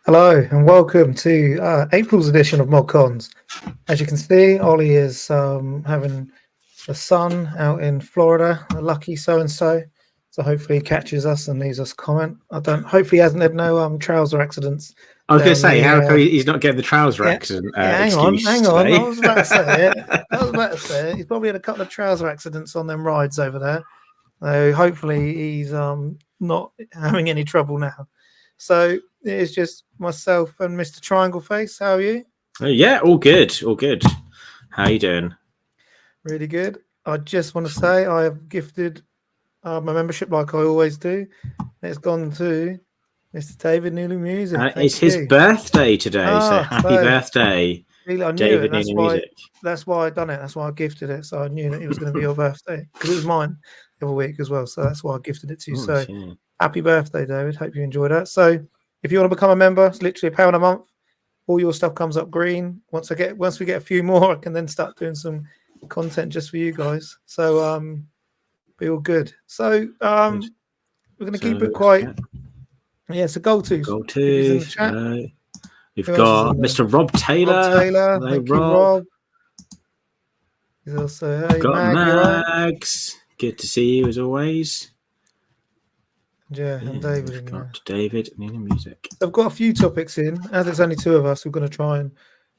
Hello and welcome to April's edition of ModCons. As you can see, Ollie is having the sun out in Florida, a lucky so-and-so. So hopefully he catches us and leaves us a comment. Hopefully he hasn't had no trouser accidents. I was going to say, how come he's not getting the trouser accident hang on. today? I was about to say it. He's probably had a couple of trouser accidents on them rides over there. So hopefully he's not having any trouble now. So it is just myself and Mr. Triangle Face. How are you? Yeah, all good. All good. How are you doing? Really good. I just want to say I have gifted my membership like I always do. It's gone to Mr. David Neely Music. It's his birthday today, so happy birthday, David Neely Music. That's why I done it. That's why I gifted it. So I knew that it was going to be your birthday because it was mine the other week as well. So that's why I gifted it to you. Happy birthday, David. Hope you enjoyed that. So if you want to become a member, it's literally £1 a month. All your stuff comes up green. Once we get a few more, I can then start doing some content just for you guys. So be all good. So we're going to keep it quite. Yeah, so go-to. In the chat. We've got Mr. Rob Taylor. Thank you, Rob. He's also got Mags. Good to see you as always. Yeah, and David. David Neely Music. I've got a few topics in. As it's only two of us, we're going to try and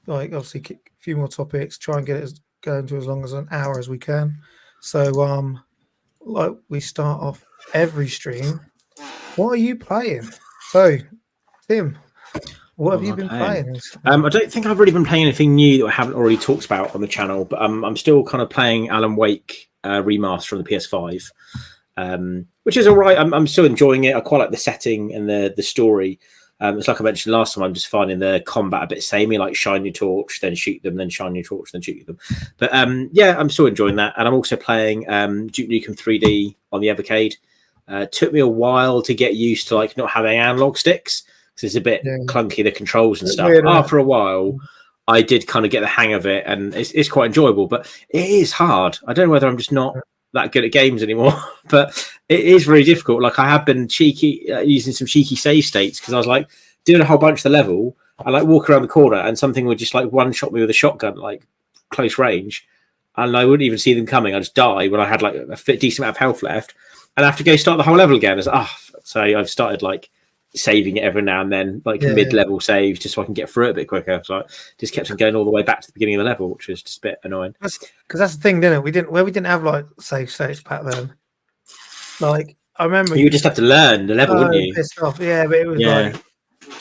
obviously kick a few more topics. Try and get it going to as long as an hour as we can. So we start off every stream. What are you playing? So, Tim, what have you been playing? I don't think I've really been playing anything new that I haven't already talked about on the channel, but I'm still kind of playing Alan Wake remaster on the PS5. Which is all right. I'm still enjoying it. I quite like the setting and the story. It's like I mentioned last time, I'm just finding the combat a bit samey, like shine your torch, then shoot them, then shine your torch, then shoot them. But yeah, I'm still enjoying that. And I'm also playing Duke Nukem 3D on the Evercade. Took me a while to get used to not having analog sticks because it's a bit clunky, the controls and stuff. After a while, I did kind of get the hang of it, and it's quite enjoyable. But it is hard. I don't know whether I'm just not that good at games anymore, but it is very difficult. I have been cheeky using some cheeky save states because I was doing a whole bunch of the level. I walk around the corner and something would just one shot me with a shotgun, close range, and I wouldn't even see them coming. I just die when I had a decent amount of health left, and I have to go start the whole level again. So I've started saving it every now and then, mid-level saves, just so I can get through it a bit quicker. So I just kept on going all the way back to the beginning of the level, which was just a bit annoying. Because that's the thing, didn't it? We didn't have save states back then. I remember you just have to learn the level, wouldn't you? Pissed off. Yeah, but it was do you know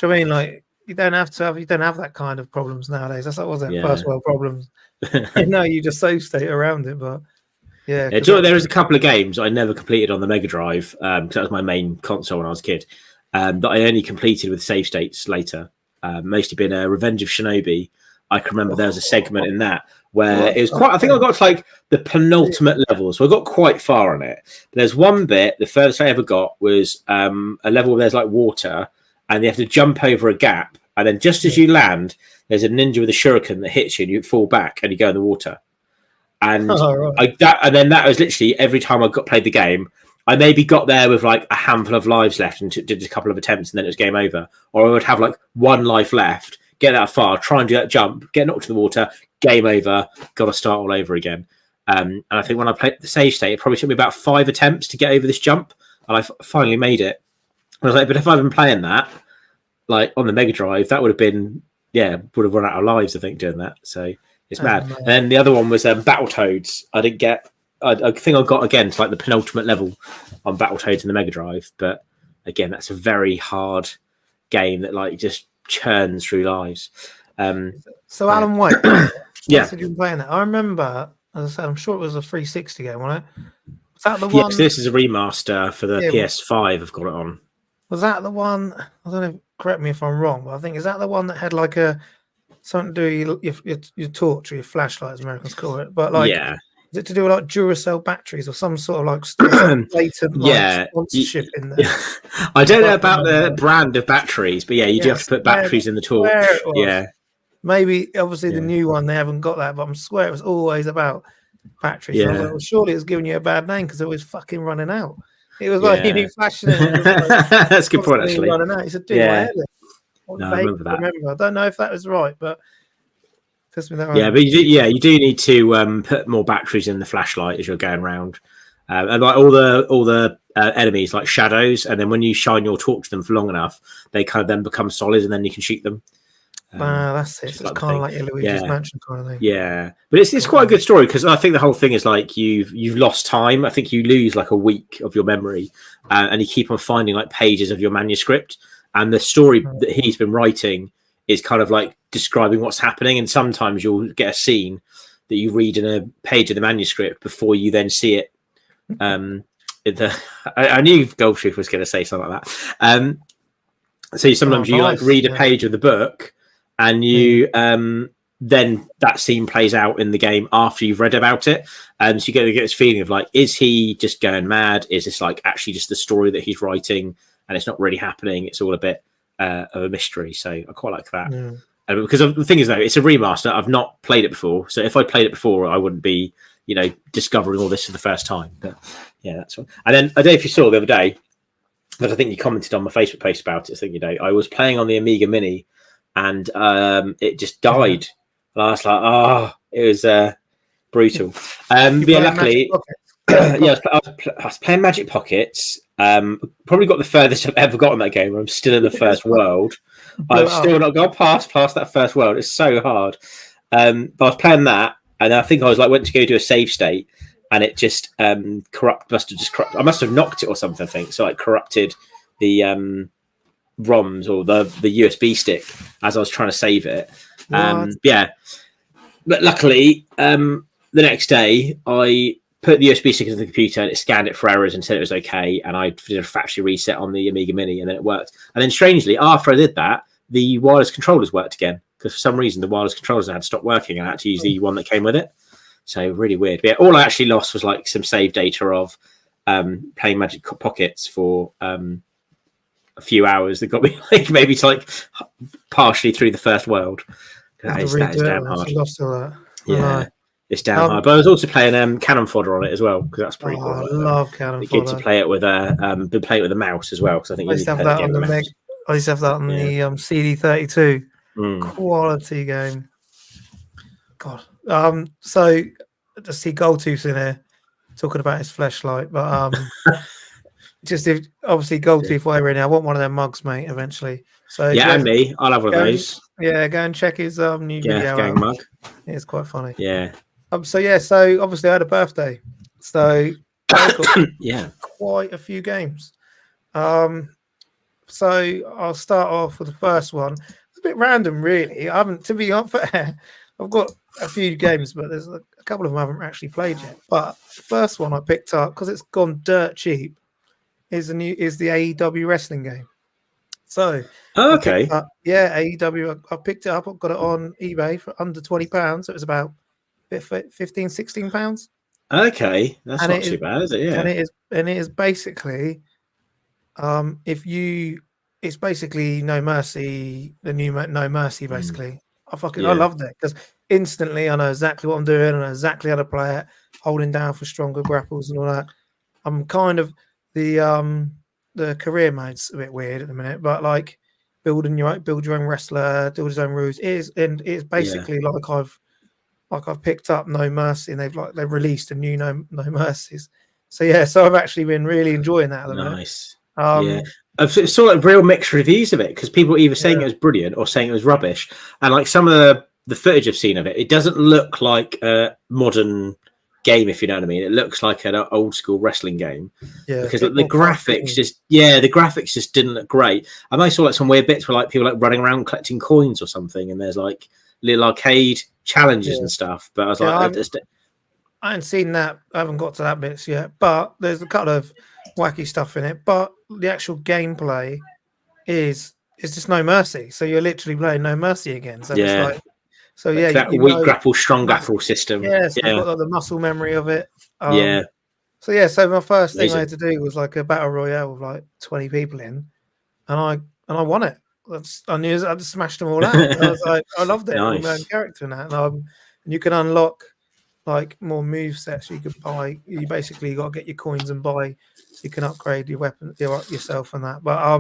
what I mean? You don't have that kind of problems nowadays. That wasn't first world problems. You just save state around it, but there was a couple of games I never completed on the Mega Drive because that was my main console when I was a kid. That I only completed with save states later. Mostly been Revenge of Shinobi. I can remember there was a segment in that where it was quite. I think I got to the penultimate level, so I got quite far on it. But there's one bit. The furthest I ever got was a level where there's water, and you have to jump over a gap, and then just as you land, there's a ninja with a shuriken that hits you, and you fall back, and you go in the water. And then that was literally every time I played the game. I maybe got there with a handful of lives left and did a couple of attempts and then it was game over. Or I would have one life left, get that far, try and do that jump, get knocked in the water, game over, got to start all over again. And I think when I played the save state, it probably took me about 5 attempts to get over this jump. And I finally made it. I was but if I'd been playing that, on the Mega Drive, that would have been, would have run out of lives, I think, doing that. So it's mad. And then the other one was Battletoads. I didn't get... I think I got again to the penultimate level on Battletoads in the Mega Drive, but again, that's a very hard game that just churns through lives. So Alan Wake, yeah, you've been playing that. I remember, as I said, I'm sure it was a 360 game, wasn't it? Was that the one? Yes, this is a remaster for the PS5. I've got it on. Was that the one? I don't know. Correct me if I'm wrong, but I think is that the one that had a something to do with your torch or your flashlight, as Americans call it, but Is it to do with like Duracell batteries or some sort of like blatant like sponsorship in there? I don't know about the brand of batteries, but you do have to put batteries in the torch. Yeah. Maybe obviously the new one they haven't got that, but I swear it was always about batteries. Yeah. I was like, well, surely it's giving you a bad name because it was fucking running out. It was like you need flashing it. It was like, that's a good point, actually. Running out. He said, "Dude, my head." I remember that. I don't know if that was right, but but you do need to put more batteries in the flashlight as you're going around, and like all the enemies like shadows, and then when you shine your torch them for long enough, they kind of then become solid, and then you can shoot them. That's it. It's kind of like your Luigi's Mansion kind of thing. Yeah, but it's quite a good story because I think the whole thing is like you've lost time. I think you lose like a week of your memory, and you keep on finding like pages of your manuscript, and the story that he's been writing is kind of like describing what's happening. And sometimes you'll get a scene that you read in a page of the manuscript before you then see it. I knew Goldtooth was going to say something like that. So sometimes you like read a page of the book. And you then that scene plays out in the game after you've read about it, and so you get this feeling of like, is he just going mad? Is this like actually just the story that he's writing, and it's not really happening? It's all a bit of a mystery. So I quite like that because the thing is though, it's a remaster. I've not played it before, so if I played it before, I wouldn't be discovering all this for the first time. But yeah, that's one. And then I don't know if you saw the other day, but I think you commented on my Facebook post about it. So I was playing on the Amiga Mini. And it just died. And I was like, it was brutal. Luckily, I was playing Magic Pockets. Probably got the furthest I've ever got in that game. I'm still in the first world. I've still not got past that first world. It's so hard. But I was playing that, and I think I was like went to go do a save state, and it just corrupted. I must have knocked it or something. I think so. It corrupted the ROMs or the USB stick as I was trying to save it. But luckily the next day I put the USB stick into the computer and it scanned it for errors and said it was okay, and I did a factory reset on the Amiga Mini and then it worked. And then strangely after I did that, the wireless controllers worked again, because for some reason the wireless controllers had stopped working and I had to use the one that came with it. So really weird. But all I actually lost was like some save data of playing Magic Pockets for a few hours that got me like maybe to like partially through the first world. That is damn hard. It's damn hard. But I was also playing Cannon Fodder on it as well, because that's pretty cool. I love Cannon Fodder. Good to play it with been playing it with a mouse as well, because I think I used to have that on the I used to have that on the CD32. Quality game. God. So just see Goldtooth's in here talking about his fleshlight, but just if obviously Goldtooth whatever in here, I want one of their mugs, mate, eventually. So and me, I'll have one of those. Go and check his new video gang mug. It's quite funny. So obviously I had a birthday, so quite a few games. So I'll start off with the first one. It's a bit random, really. I haven't, to be fair, I've got a few games, but there's a couple of them I haven't actually played yet. But the first one I picked up because it's gone dirt cheap is the AEW wrestling game. So AEW. I picked it up. I got it on eBay for under £20. It was about £15-16. Okay, that's not too bad, is it? Yeah, and it is basically, it's basically No Mercy, the new No Mercy. Basically, I loved it because instantly I know exactly what I'm doing. I know exactly how to play it, holding down for stronger grapples and all that. I'm kind of the career mode's a bit weird at the minute, but like build your own wrestler, build his own rules. It's basically like I've picked up No Mercy, and they've released a new No Mercies. So I've actually been really enjoying that at the minute. I've saw like real mixed reviews of it, because people were either saying it was brilliant or saying it was rubbish. And like some of the footage I've seen of it, it doesn't look like a modern game, if you know what I mean. It looks like an old school wrestling game, because like, the graphics just didn't look great. And I saw like some weird bits where like people like running around collecting coins or something, and there's like little arcade challenges and stuff. But I was I haven't seen that. I haven't got to that bits yet, but there's a couple of wacky stuff in it. But the actual gameplay is just No Mercy. So you're literally playing No Mercy again. So it's like So yeah, that weak grapple, strong grapple system. Yes, I've got like, the muscle memory of it. Yeah. So yeah, so my first thing I had to do was like a battle royale with like 20 people in, and I won it. I knew I just smashed them all out. I was like, I loved it. Nice. My own character and that, and you can unlock like more move sets. You could buy. You basically got to get your coins and buy, so you can upgrade your weapon yourself and that. But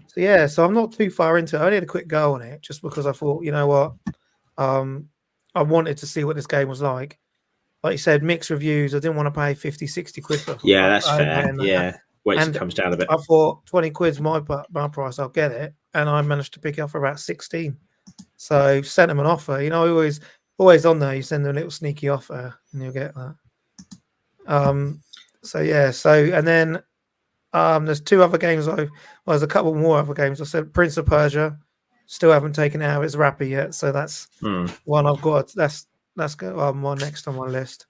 so yeah, so I'm not too far into it. I only had a quick go on it just because I thought, you know what, I wanted to see what this game was like. Like you said, mixed reviews. I didn't want to pay 50, 60 quid for it. Yeah, that's fair. Yeah. Wait till it comes down a bit. I thought 20 quid's my price, I'll get it. And I managed to pick it up for about 16. So sent them an offer. You know, always on there, you send them a little sneaky offer and you'll get that. So yeah, and then there's two other games there's a couple more other games. I said Prince of Persia, still haven't taken it out of its wrapper yet. So that's one I've got. That's my next on my list.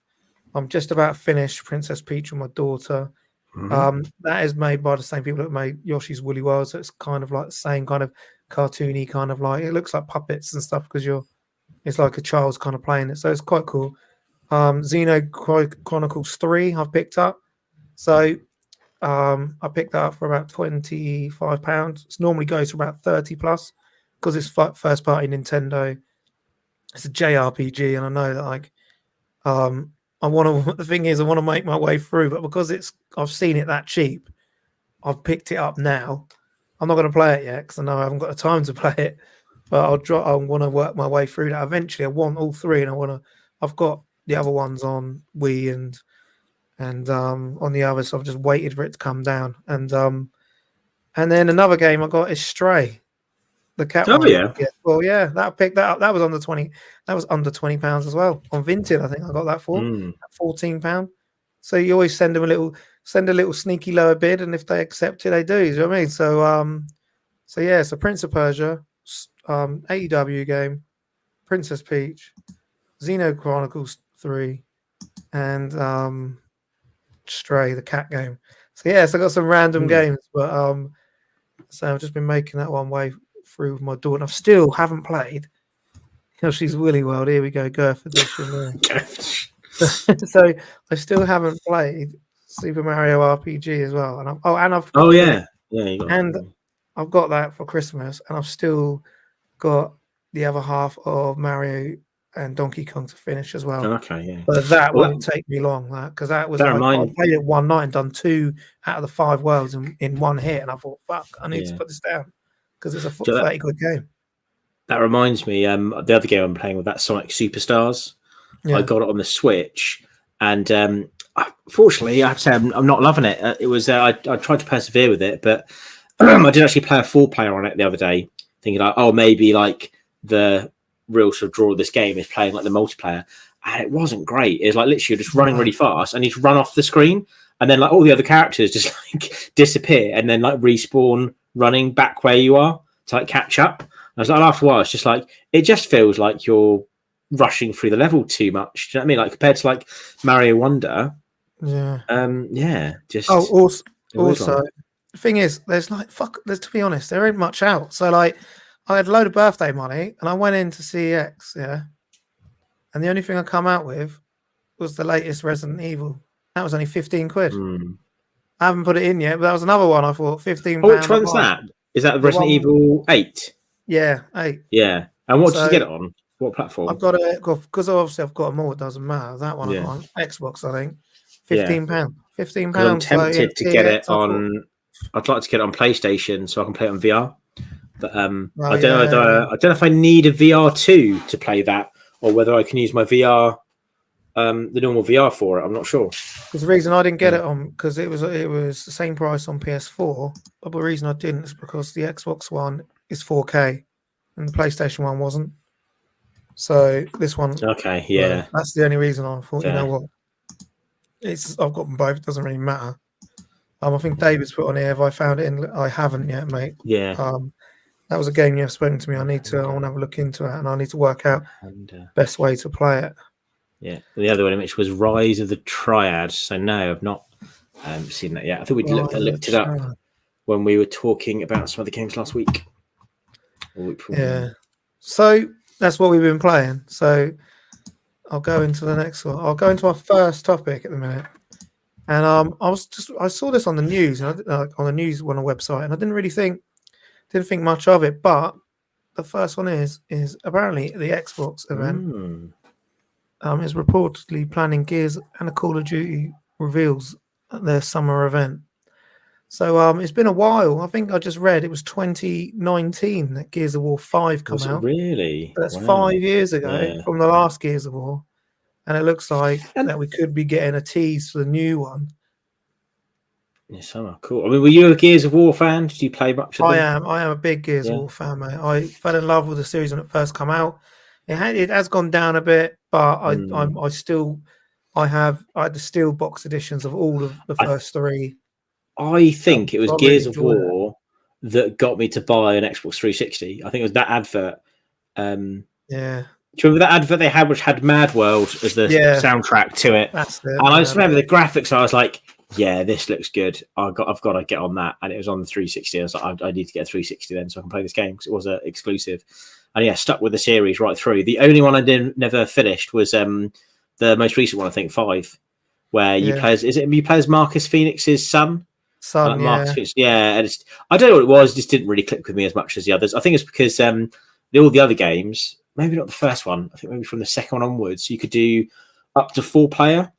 I'm just about finished Princess Peach with my daughter. That is made by the same people that made Yoshi's Woolly World, so it's kind of like the same kind of cartoony kind of like, it looks like puppets and stuff because it's like a child's kind of playing it, so it's quite cool. Xeno Chronicles 3 I've picked up, so I picked that up for about £25. It normally goes for about 30 plus because it's first party Nintendo. It's a JRPG, and I know that like I want to. The thing is, I want to make my way through, but because I've seen it that cheap, I've picked it up now. I'm not going to play it yet because I know I haven't got the time to play it. But I want to work my way through that. Eventually, I want all three, and I've got the other ones on Wii and on the others. So I've just waited for it to come down, and then another game I got is Stray. The cat one. Yeah. Well, yeah, that picked that up. That was under 20. That was under £20 as well on Vinted. I think I got that for £14. So you always send a little sneaky lower bid, and if they accept it, they do. You know what I mean? So yeah. So Prince of Persia, AEW game, Princess Peach, Xeno Chronicles 3, and Stray, the cat game. So yeah, so I got some random games, but so I've just been making that one way through with my daughter. I still haven't played. You know, she's Woolly World. Here we go, Girth edition. So I still haven't played Super Mario RPG as well. And I've got that for Christmas, and I've still got the other half of Mario and Donkey Kong to finish as well. Okay, yeah. But that won't take me long, because I played it one night and done 2 out of the 5 worlds in one hit, and I thought, fuck, I need to put this down because it's a 30 good game. That reminds me, the other game I'm playing with, that Sonic Superstars. Yeah. I got it on the Switch, and fortunately, I have to say I'm not loving it. It was I tried to persevere with it, but I did actually play a 4-player on it the other day, thinking like, oh, maybe like the real sort of draw of this game is playing like the multiplayer, and it wasn't great. It was like literally just running really fast, and you just run off the screen, and then like all the other characters just like disappear, and then like respawn running back where you are to like catch up. I was like, after a while, it's just like it just feels like you're rushing through the level too much. Do you know what I mean? Like compared to like Mario Wonder. Yeah. Just also the thing is, to be honest, there ain't much out. So like I had a load of birthday money and I went into CEX, and the only thing I come out with was the latest Resident Evil. That was only 15 quid. I haven't put it in yet, but that was another one. I thought £15. Which one's that? Is that Resident Evil 8? Yeah, 8. Yeah. And what did you get it on? What platform? I've got it because obviously I've got them all. It doesn't matter. That one I've got on Xbox, I think. £15. £15. I'm tempted to get it on. I'd like to get it on PlayStation so I can play it on VR. But I don't know if I need a VR 2 to play that, or whether I can use my VR, the normal VR for it. I'm not sure. Because the reason I didn't get it on, because it was the same price on PS4. But the reason I didn't is because the Xbox One is 4K and the PlayStation One wasn't. So this one, okay, yeah, that's the only reason I thought. You know what? I've got them both. It doesn't really matter. I think David's put on here. Have I found it? I haven't yet, mate. Yeah. That was a game you have spoken to me. I want to have a look into it, and I need to work out best way to play it. Yeah. The other one, which was Rise of the Triad. So no, I've not seen that yet. I think we looked it up when we were talking about some of the games last week. Yeah. So that's what we've been playing. So I'll go into the next one. I'll go into our first topic at the minute. And I saw this on the news, on the news on a website, and I didn't think much of it. But the first one is apparently the Xbox event. Is reportedly planning Gears and a Call of Duty reveals at their summer event. So it's been a while. I think I just read it was 2019 that Gears of War 5 come out. Really? That's 5 years ago from the last Gears of War. And it looks like that we could be getting a tease for the new one. Yeah, summer, cool. I mean, were you a Gears of War fan? Did you play much of them? I am a big Gears of War fan, mate. I fell in love with the series when it first came out. It has gone down a bit, but I had the steel box editions of all of the first three. I think it was Gears of War that got me to buy an Xbox 360. I think it was that advert. Yeah. Do you remember that advert they had, which had Mad World as the soundtrack to it? That's it. And I just remember the graphics. I was like, "Yeah, this looks good. I've got to get on that." And it was on the 360. I was like, "I need to get a 360 then, so I can play this game because it was an exclusive." And yeah, stuck with the series right through. The only one I never finished was the most recent one, I think 5, where you play as Marcus Phoenix's son. Marcus Phoenix, and I don't know what it was. It just didn't really click with me as much as the others. I think it's because all the other games, maybe not the first one, I think maybe from the second one onwards, you could do up to 4-player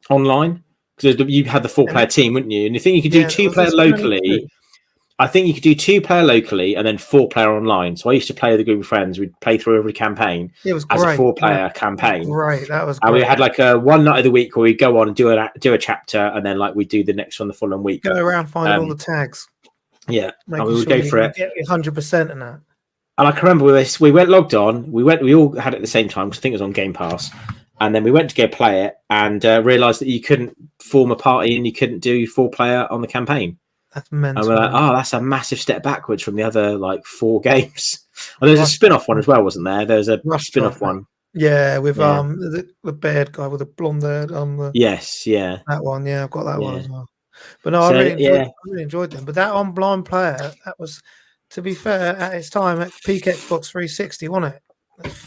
online because you had the 4-player team, wouldn't you? And you think you could do 2-player locally. I think you could do 2-player locally and then 4-player online. So I used to play with a group of friends. We'd play through every campaign as a 4-player campaign. Right, that was great. And we had like a one night of the week where we go on and do a chapter, and then like we do the next one the following week. Go around finding all the tags. Yeah, and we would go for it. Get 100% in that. And I can remember we went logged on. We all had it at the same time because I think it was on Game Pass. And then we went to go play it and realised that you couldn't form a party and you couldn't do 4-player on the campaign. That's mental. And we're like, that's a massive step backwards from the other like 4 games. And there's a spin-off one as well, wasn't there? There's a spin-off one. Yeah, with the beard guy with the blonde hair on the that one. Yeah, I've got that one as well. But no, I really enjoyed them. But that on Blind Player, that was, to be fair, at its time at peak Xbox 360, wasn't it?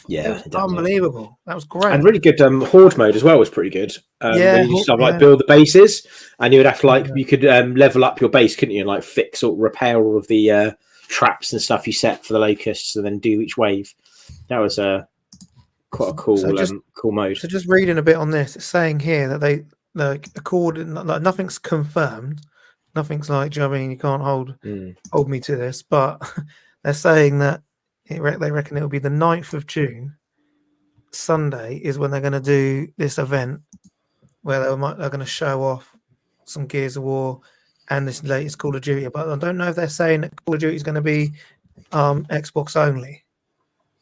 It was unbelievable. That was great. And really good Horde mode as well was pretty good. Where you used to build the bases, and you would have to you could level up your base, couldn't you? And like fix or repair all of the traps and stuff you set for the locusts, and then do each wave. That was quite a cool cool mode. So just reading a bit on this, it's saying here that they nothing's confirmed. Nothing's like, do you know what I mean? You can't hold me to this, but they're saying that they reckon it'll be the 9th of June. Sunday is when they're going to do this event where they're going to show off some Gears of War and this latest Call of Duty. But I don't know if they're saying that Call of Duty is going to be Xbox only.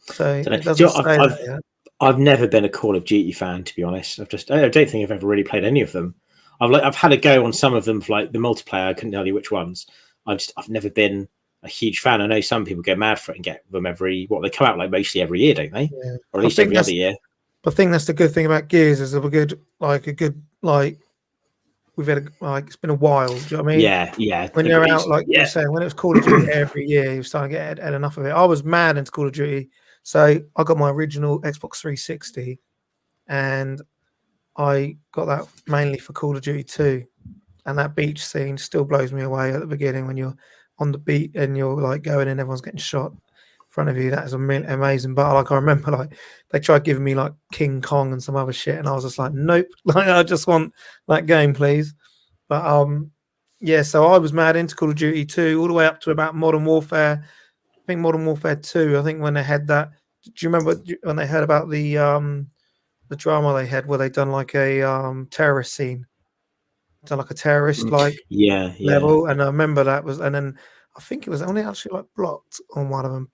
So it doesn't say that yet. I've never been a Call of Duty fan, to be honest. I don't think I've ever really played any of them. I've had a go on some of them for like the multiplayer. I couldn't tell you which ones. I've never been a huge fan. I know some people go mad for it and get them they come out like mostly every year, don't they? Yeah. Or at least every other year. I think that's the good thing about Gears is we've had it's been a while. Do you know what I mean? Yeah. When you're out, like you're saying, when it was Call of Duty every year, you're starting to get enough of it. I was mad into Call of Duty, so I got my original Xbox 360, and I got that mainly for Call of Duty 2, and that beach scene still blows me away at the beginning when you're on the beat and you're like going and everyone's getting shot in front of you. That is amazing. But like I remember, like they tried giving me like King Kong and some other shit, and I was just like, nope, like I just want that game, please. But so I was mad into Call of Duty 2 all the way up to about Modern Warfare. I think Modern Warfare 2. I think when they had that, do you remember when they heard about the drama they had where they done like a terrorist scene? Done like a terrorist level, and I remember that was, and then I think it was only actually like blocked on one of them.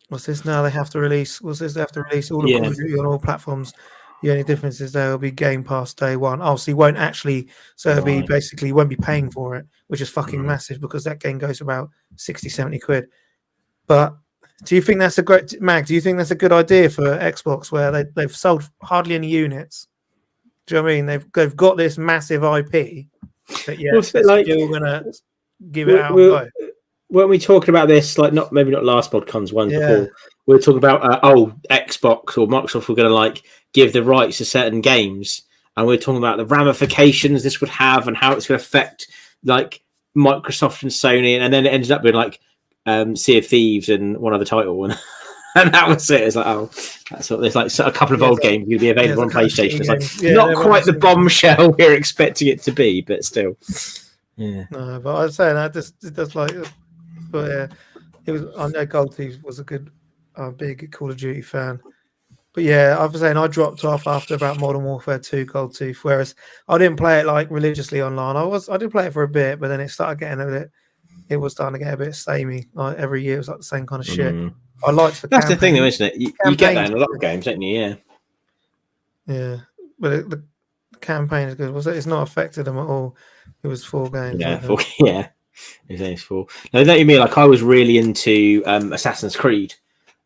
What's this now? They have to release. They have to release all of Call of Duty on all platforms. The only difference is there will be Game Pass day one. Oh, so you won't actually. So it'll be basically you won't be paying for it, which is fucking massive because that game goes about 60-70 quid. But do you think that's a great Mag? Do you think that's a good idea for Xbox where they've sold hardly any units? Do you know what I mean? They've got this massive IP that they're still going to give it out. weren't we talking about this? Like, maybe not last podcast, ones Yeah. before. We were talking about Xbox or Microsoft were going to like give the rights to certain games, and we were talking about the ramifications this would have and how it's going to affect like Microsoft and Sony, and then it ended up being like Sea of Thieves and one other title, and that was it. It's like, oh, that's what, there's like a couple of old games going to be available on PlayStation. It's like not quite the bombshell we're expecting it to be, but still. Yeah. No, but I was saying that just like, but yeah, it was. I know Gold Thief was a good, big Call of Duty fan. But yeah, I was saying I dropped off after about Modern Warfare 2 Gold Tooth, whereas I didn't play it like religiously online. I did play it for a bit, but then it started getting a bit. It was starting to get a bit samey. Like every year, it was like the same kind of shit. I liked the. That's the thing, though, isn't it? You get that in a lot of games, don't you? Yeah. Yeah, but the campaign is good. Was it? It's not affected them at all. It was 4 games. Yeah, 4. Yeah, it's 4. No, that you mean like I was really into Assassin's Creed.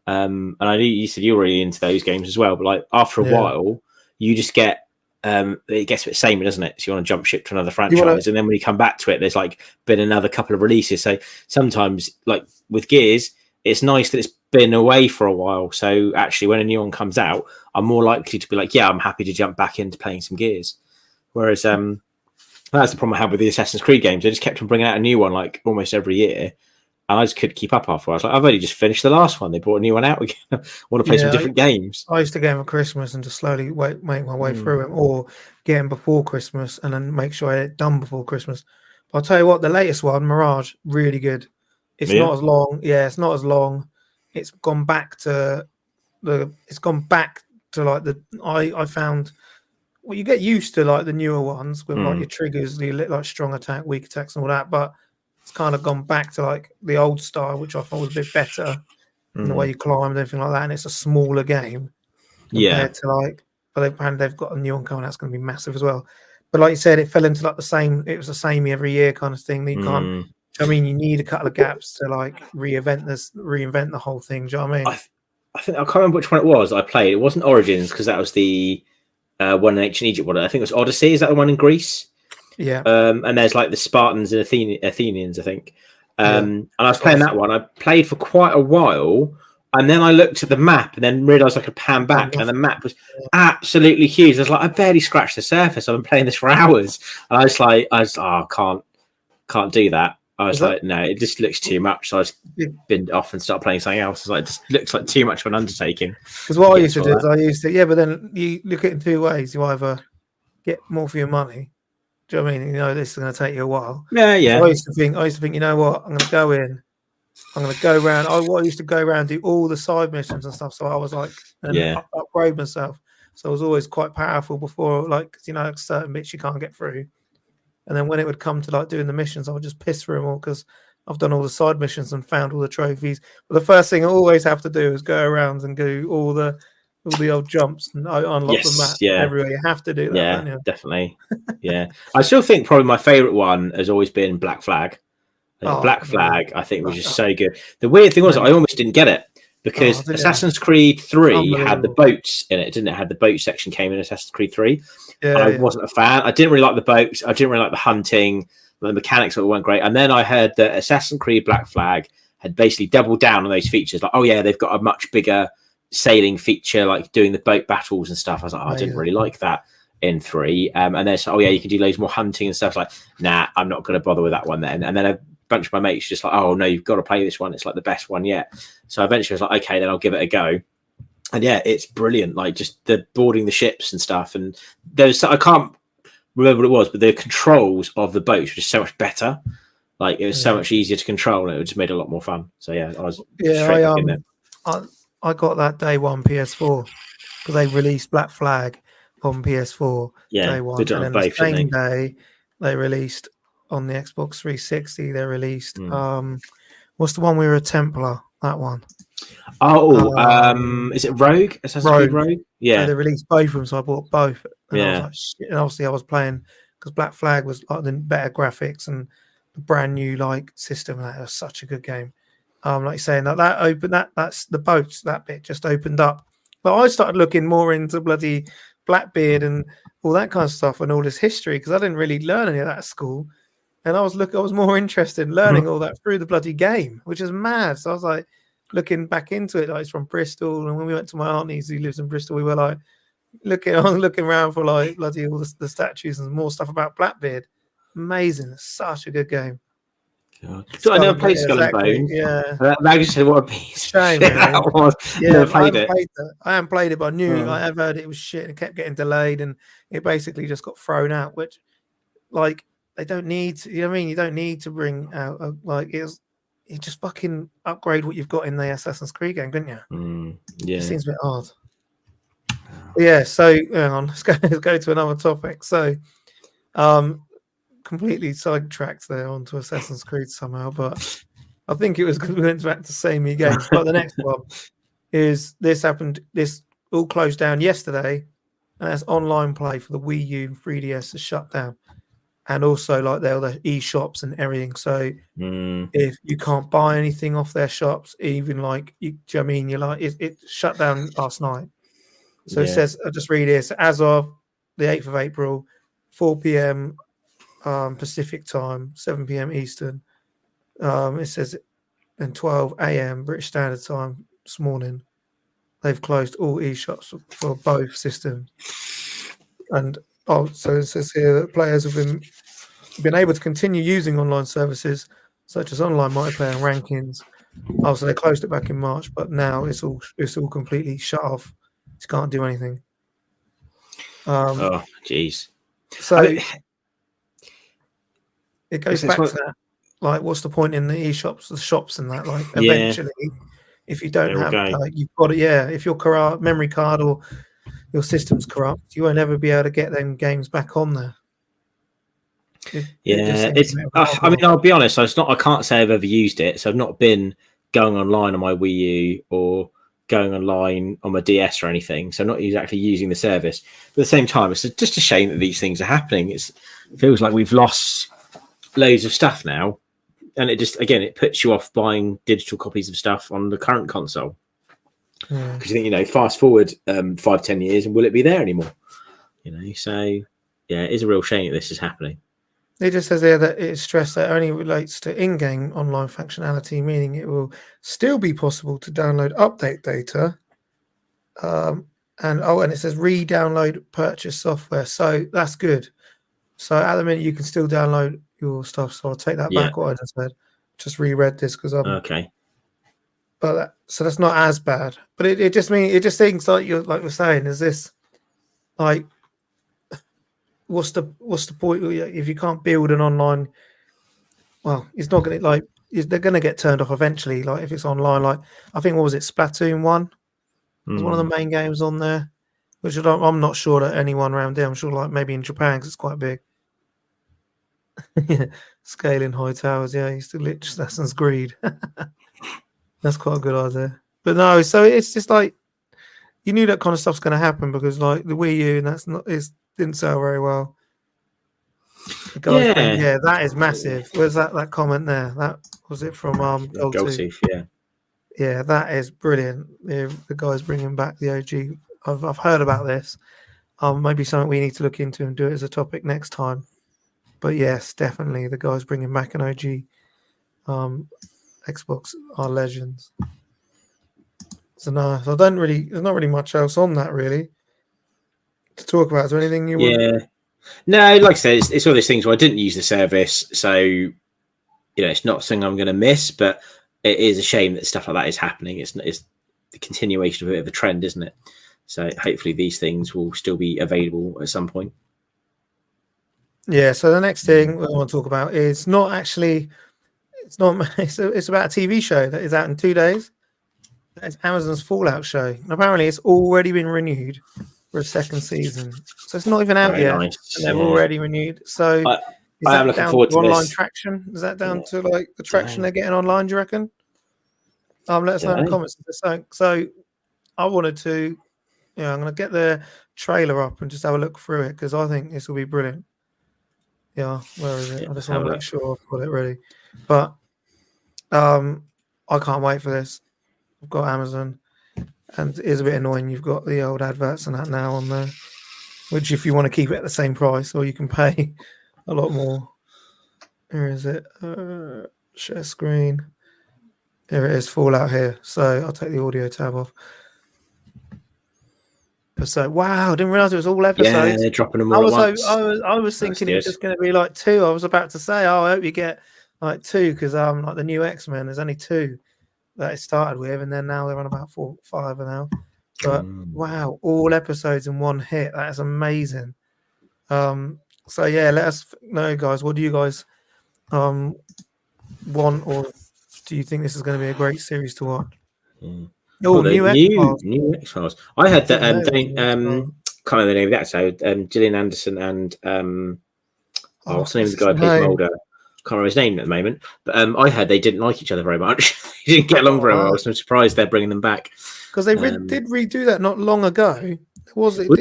And I knew you said you were really into those games as well, but like after a while, you just get it gets a bit samey, doesn't it? So you want to jump ship to another franchise, and then when you come back to it, there's like been another couple of releases. So sometimes, like with Gears, it's nice that it's been away for a while. So actually, when a new one comes out, I'm more likely to be like, yeah, I'm happy to jump back into playing some Gears. Whereas that's the problem I had with the Assassin's Creed games. They just kept on bringing out a new one like almost every year. And I just couldn't keep up after. I was like, I've only just finished the last one. They brought a new one out again. I want to play some different games. I used to get them at Christmas and just slowly make my way through them, or get them before Christmas and then make sure I had it done before Christmas. But I'll tell you what, the latest one, Mirage, really good. It's not as long. Yeah, it's not as long. It's gone back to like the. I found. Well, you get used to like the newer ones with like your triggers, the like strong attack, weak attacks, and all that, but it's kind of gone back to like the old style, which I thought was a bit better in the way you climb and everything like that. And it's a smaller game compared to like, but they've got a new one coming out that's going to be massive as well. But like you said, it fell into like the same. It was the same every year kind of thing. You can't. I mean, you need a couple of gaps to like reinvent the whole thing. Do you know what I mean? I think I can't remember which one it was I played. It wasn't Origins because that was the one in ancient Egypt. I think it was Odyssey. Is that the one in Greece? Yeah. And there's like the Spartans and Athenians, I think. And I was playing that one. I played for quite a while, and then I looked at the map and then realised I could pan back, and the map was absolutely huge. I was like, I barely scratched the surface. I've been playing this for hours, and I can't do that. I was like, no, it just looks too much. So I just binned off and started playing something else. It just looks like too much of an undertaking. Because what I used to do is but then you look at it in 2 ways. You either get more for your money. Do you know what I mean? You know, this is going to take you a while. Yeah. So I used to think, you know what? I'm going to go in. I'm going to go around. I used to go around, do all the side missions and stuff. So I was like, upgrade myself. So I was always quite powerful before, like, you know, certain bits you can't get through. And then when it would come to like doing the missions, I would just piss through them all because I've done all the side missions and found all the trophies. But the first thing I always have to do is go around and do all the old jumps and unlock the map everywhere. You have to do that. Yeah, definitely. Yeah, I still think probably my favorite one has always been Black Flag. Black Flag, I think, was just so good. The weird thing was I almost didn't get it because Assassin's Creed 3 had the boats in it, didn't it? Had the boat section came in Assassin's Creed 3. I wasn't a fan. I didn't really like the boats. I didn't really like the hunting. The mechanics weren't great. And then I heard that Assassin's Creed Black Flag had basically doubled down on those features. Like, oh yeah, they've got a much bigger sailing feature, like doing the boat battles and stuff. I was like, I didn't really like that in 3. And then so, you can do loads more hunting and stuff. Like, nah, I'm not going to bother with that one then. And then a bunch of my mates just like, oh no, you've got to play this one. It's like the best one yet. So eventually I was like, okay, then I'll give it a go. And yeah, it's brilliant. Like just the boarding the ships and stuff. And I can't remember what it was, but the controls of the boats were just so much better. Like it was so much easier to control, and it just made it a lot more fun. So yeah, I was straight back in there. I got that day one PS4 because they released Black Flag on PS4 day one, and then the same day they released on the Xbox 360. They released what's the one we were a Templar? That one. Is it Rogue? Assassin's Creed Rogue? Yeah. So they released both of them, so I bought both. And I was like, shit. And obviously I was playing because Black Flag was like the better graphics and the brand new like system. And that was such a good game. Like you're saying that opened that's the boats, that bit just opened up. But I started looking more into bloody Blackbeard and all that kind of stuff and all this history because I didn't really learn any of that at school. And I was more interested in learning all that through the bloody game, which is mad. So I was like looking back into it. Like, it's from Bristol, and when we went to my auntie's who lives in Bristol, we were like looking around for like bloody all the statues and more stuff about Blackbeard. Amazing! It's such a good game. God. So I never played Skull and Bones. Yeah, that just said what a piece shame. that was. Yeah, played it. I haven't played it, but I knew I have heard it was shit and it kept getting delayed, and it basically just got thrown out. Which, like, they don't need to, you know what I mean? You don't need to bring out you just fucking upgrade what you've got in the Assassin's Creed game, couldn't you? Yeah, it seems a bit odd. Yeah, so hang on, let's go to another topic. So, completely sidetracked there onto Assassin's Creed somehow, but I think it was because we went back to samey games. But the next one is this happened. This all closed down yesterday, and that's online play for the Wii U and 3DS is shut down, and also like they're the e-shops and everything. So if you can't buy anything off their shops, even like you, do you know what I mean? You're like it shut down last night. So it says, I'll just read here. So as of the 8th of April, 4 p.m. Pacific time, 7 p.m. Eastern. It says, and 12 a.m. British Standard Time this morning, they've closed all e-shops for both systems. And so it says here that players have been able to continue using online services such as online multiplayer and rankings. So they closed it back in March, but now it's all completely shut off. You can't do anything. Oh, jeez. So it goes back to that. Like, what's the point in the e-shops, the shops, and that? Like, eventually, if you don't have, you've got it. Yeah, if your memory card or your system's corrupt, you won't ever be able to get them games back on there. I mean, I'll be honest. I can't say I've ever used it, so I've not been going online on my Wii U or going online on my DS or anything, so I'm not exactly using the service. But at the same time, it's just a shame that these things are happening. It feels like we've lost loads of stuff now, and it puts you off buying digital copies of stuff on the current console, because you think, fast forward 5-10 years, and will it be there anymore? So yeah, it is a real shame that this is happening. It just says there that it's stressed that it only relates to in-game online functionality, meaning it will still be possible to download update data. And it says re-download purchase software. So that's good. So at the minute you can still download your stuff. So I'll take that back. What I just said. Just reread this because I'm okay. But so that's not as bad. But it just thinks like we're saying, is this like, what's the point if you can't build an online? Well, it's not going to they're going to get turned off eventually. Like if it's online, like I think what was it, Splatoon 1 was one of the main games on there, which I'm not sure that anyone around here. I'm sure like maybe in Japan because it's quite big. Scaling high towers. Yeah, used to lich Assassin's Creed. That's quite a good idea. But no, so it's just like you knew that kind of stuff's going to happen because like the Wii U and didn't sell very well. Yeah, that is massive. Where's that comment there? That was it from Goldtooth, yeah, that is brilliant. The guy's bringing back the OG. I've heard about this. Maybe something we need to look into and do it as a topic next time. But yes, definitely the guy's bringing back an OG. Xbox are legends. So no, so there's not really much else on that really to talk about. Is there anything you want? No, like I said, it's one of those things where I didn't use the service, so it's not something I'm going to miss. But it is a shame that stuff like that is happening. It's the continuation of a bit of a trend, isn't it? So hopefully these things will still be available at some point. Yeah. So the next thing we want to talk about is not actually. It's not. It's about a TV show that is out in 2 days. It's Amazon's Fallout show. And apparently, it's already been renewed for a second season. So it's not even out yet. Nice. And they've already renewed. So I am looking forward to online this. Traction? Is that down to like the traction they're getting online? Do you reckon? Let us know in the comments. So I wanted to. I'm going to get the trailer up and just have a look through it because I think this will be brilliant. Yeah, where is it? I just want to make sure I've got it ready. But I can't wait for this. I've got Amazon, and it is a bit annoying. You've got the old adverts and that now on there, which if you want to keep it at the same price, or you can pay a lot more. Where is it? Share screen. Here it is, Fallout here. So I'll take the audio tab off. So wow, didn't realize it was all episodes. Yeah, they're dropping them all at once. I was thinking it was just going to be like 2. I was about to say, I hope you get like 2 because like the new X-Men, there's only 2 that it started with, and then now they're on about 4, 5 now. But wow, all episodes in one hit. That is amazing. So yeah, let us know, guys. What do you guys want, or do you think this is going to be a great series to watch? Oh, new X-Files. I had that. Can't remember the name of that. So Gillian Anderson and what's the name of the guy who plays Mulder? Can't remember his name at the moment. But I heard they didn't like each other very much. They didn't get along very well. So I'm surprised they're bringing them back because they did redo that not long ago. They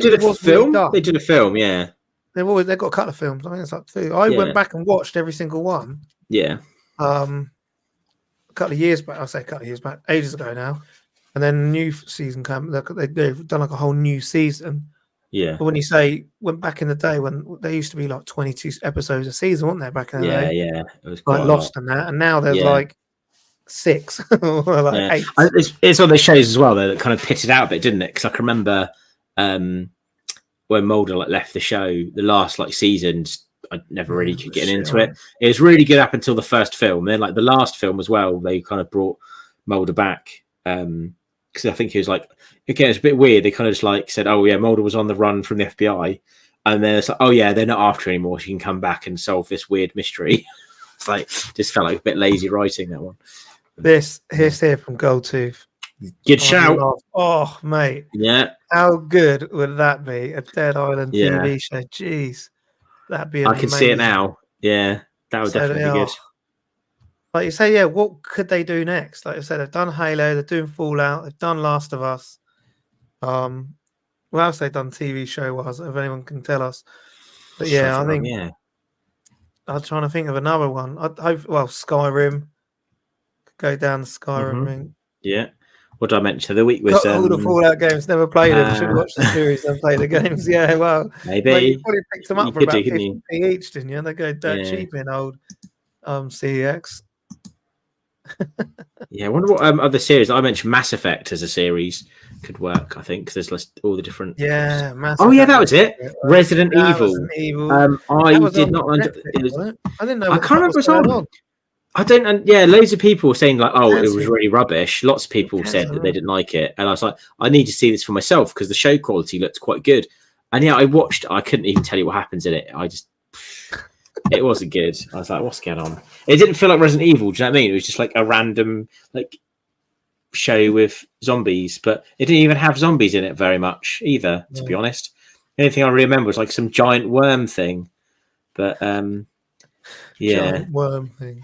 did a film, yeah. They've got a couple of films. I think it's like 2. I went back and watched every single one. Yeah. A couple of years back. I'll say a couple of years back, ages ago now. And then a new season came. They've done like a whole new season. Yeah. But when you say went back in the day when they used to be like 22 episodes a season, weren't there back in the day? Yeah. It was quite Lost in that, and now there's like 6 or like 8. It's one of those shows as well that kind of pitted out a bit, didn't it? Because I can remember when Mulder left the show, the last season, I never really could get into it. It was really good up until the first film. Then the last film as well, they kind of brought Mulder back. Because I think he was again, it's a bit weird. They kind of just said, oh yeah, Mulder was on the run from the FBI, and then it's oh yeah, they're not after her anymore. She can come back and solve this weird mystery. It's just felt like a bit lazy writing, that one. Here's here from Goldtooth. Good shout. Oh mate, yeah. How good would that be? A Dead Island TV show. Jeez, that'd be. I can see it now. Yeah, that would definitely be good. Like you say, yeah, what could they do next? Like I said, they've done Halo, they're doing Fallout, they've done Last of Us. What else they've done TV show-wise, if anyone can tell us. But yeah, I think I'm trying to think of another one. I hope, Skyrim. Could go down the Skyrim ring. Yeah. What did I mention? The week was all the Fallout games, never played them. Should watch the series and play the games. Yeah, well, maybe you probably picked them up for about 50p each, didn't you? They go dirt cheap in old CEX. Yeah, I wonder what other series. I mentioned Mass Effect as a series could work. I think because there's all the different. Yeah, Mass Effect. Yeah, that was it. Resident Evil. I did not. I didn't know. I can't remember what's on. I don't. Yeah, loads of people were saying it was really rubbish. Lots of people said that they didn't like it, and I was like, I need to see this for myself because the show quality looked quite good. And yeah, I watched. I couldn't even tell you what happens in it. It wasn't good. I was like, what's going on? It didn't feel like Resident Evil. Do you know what I mean? It was just a random show with zombies, but it didn't even have zombies in it very much either, to be honest. The only thing I remember was some giant worm thing. But giant worm thing.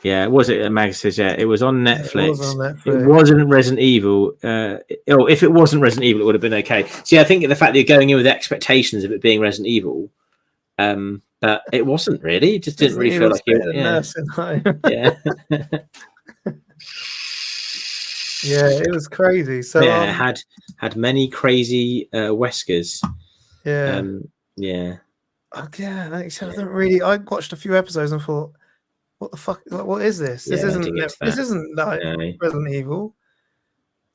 Yeah, was it? Mag says, yeah, it was on Netflix. It wasn't Resident Evil. If it wasn't Resident Evil, it would have been okay. See, I think the fact that you're going in with expectations of it being Resident Evil, but it wasn't really. It just didn't really feel like it. Yeah. Yeah, it was crazy. So it had many crazy Weskers. Yeah. Yeah. I don't really. I watched a few episodes and thought, what the fuck? What is this? This isn't like Resident Evil.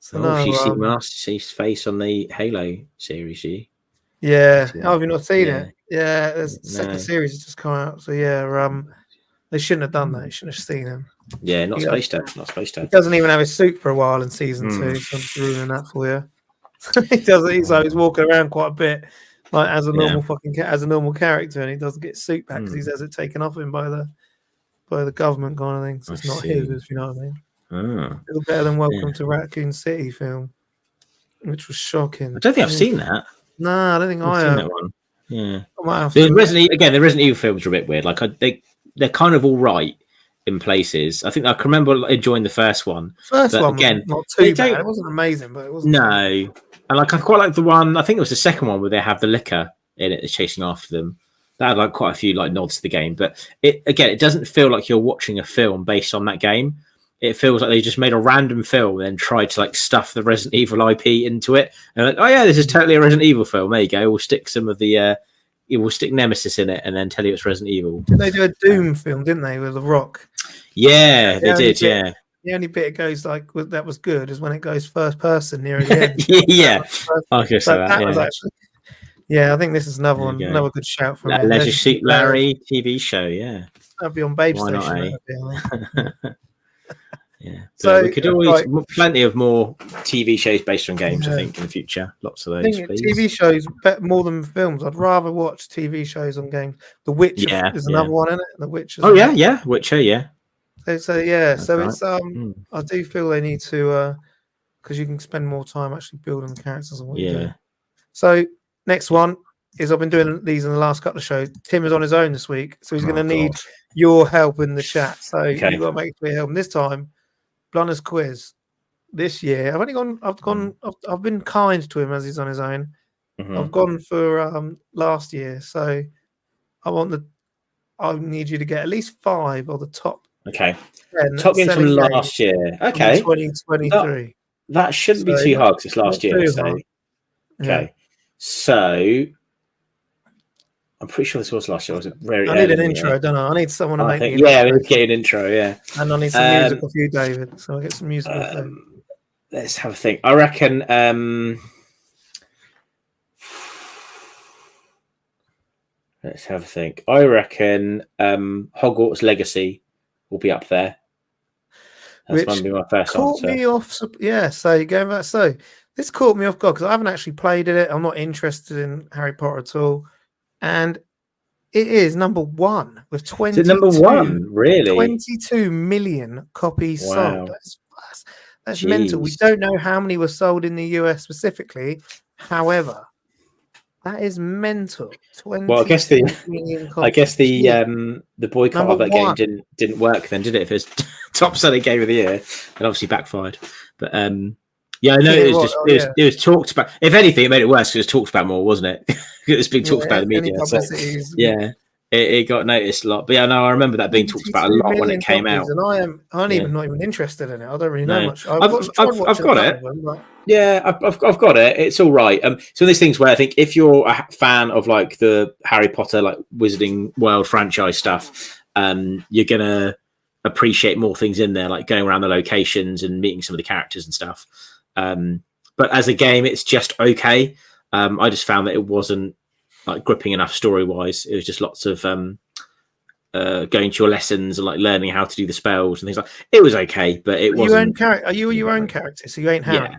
So you see Master Chief's face on the Halo series, Yeah. Have you not seen it? Yeah, there's the second series has just come out. So they shouldn't have done that. You shouldn't have seen him. Yeah, not supposed to. He doesn't even have his suit for a while in season 2. So I'm just ruining that for you. He doesn't. He's walking around quite a bit, as a normal as a normal character, and he doesn't get his suit back because he has it taken off him by the government kind of thing. So it's not his, if you know what I mean. A little better than Welcome to Raccoon City film, which was shocking. I don't think I've seen that. No, I don't think I have. Seen that one. Yeah. The Resident Evil films are a bit weird. They're kind of all right in places. I think I can remember enjoying the first one. First one was not too bad. It wasn't amazing, but it wasn't. No. And I quite like the one, I think it was the second one where they have the liquor in it that's chasing after them. That had quite a few nods to the game. But it doesn't feel like you're watching a film based on that game. It feels like they just made a random film and then tried to stuff the Resident Evil IP into it. And oh yeah, this is totally a Resident Evil film. There you go. We'll stick some of the it will stick Nemesis in it and then tell you it's Resident Evil. Didn't they do a Doom film, didn't they, with The Rock? Yeah, they did. Yeah. The only bit it goes like that was good is when it goes first person near the end. Yeah, I guess that was actually. Yeah, I think this is another one, another good shout from Leisure Suit Larry TV show. Yeah, that'd be on Babe Why Station. Not, yeah, so we could always plenty of more TV shows based on games. I think in the future, lots of those. TV shows more than films. I'd rather watch TV shows on games. The Witcher is another one, isn't it? The Witcher. Oh yeah, Witcher. Yeah. So it's I do feel they need to because you can spend more time actually building the characters and what you do. So next one is I've been doing these in the last couple of shows. Tim is on his own this week, so he's going to need your help in the chat. So you've got to make sure you help him this time. Blunder's quiz this year. I've been kind to him as he's on his own. I've gone for last year, so I need you to get at least 5 of the top. Okay. Top games from last year. Okay. 2023. That shouldn't be too hard because it's last year. So. Okay. So I'm pretty sure this was last year. Was it very? I need an intro, don't I? I need someone to make me. Yeah, we need to get an intro. Yeah. And I need some music off you, David. So I'll get some music off you. Let's have a think. I reckon. Let's have a think. I reckon Hogwarts Legacy will be up there. That's going to be my first answer. Me off. Yeah, so you're going back. So this caught me off guard because I haven't actually played it. I'm not interested in Harry Potter at all. And it is number 1 with 22. Is it number 1? Really? 22 million copies sold. That's mental. We don't know how many were sold in the US specifically. However, that is mental. Well, I guess the boycott of that game didn't work then, did it? If it's top selling game of the year, it obviously backfired. But yeah, I know it was talked about. If anything, it made it worse because it was talked about more, wasn't it? It was being talked about in the media. So, yeah, it got noticed a lot. But yeah, no, I remember that being talked about a lot when it came out. And I'm not even interested in it. I don't really know much. I've got it. Yeah, I've got it. It's all right. So these things where I think if you're a fan of like the Harry Potter, like Wizarding World franchise stuff, you're gonna appreciate more things in there, like going around the locations and meeting some of the characters and stuff. But as a game, it's just okay. I just found that it wasn't like gripping enough story wise. It was just lots of going to your lessons and like learning how to do the spells and things like. It was okay, but it wasn't. Are you your own character? So you ain't Harry. Yeah.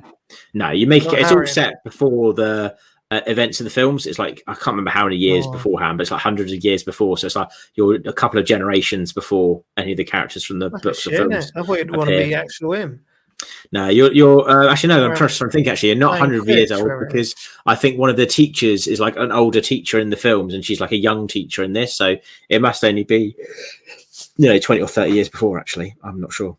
No, you make it. It's all set before the events of the films. It's like I can't remember how many years beforehand, but it's like hundreds of years before. So it's like you're a couple of generations before any of the characters from the books or films. I thought you'd want to be actual him. No, you're actually no. I'm trying to think. Actually, you're not 100 years old because I think one of the teachers is like an older teacher in the films, and she's like a young teacher in this. So it must only be 20 or 30 years before. Actually, I'm not sure.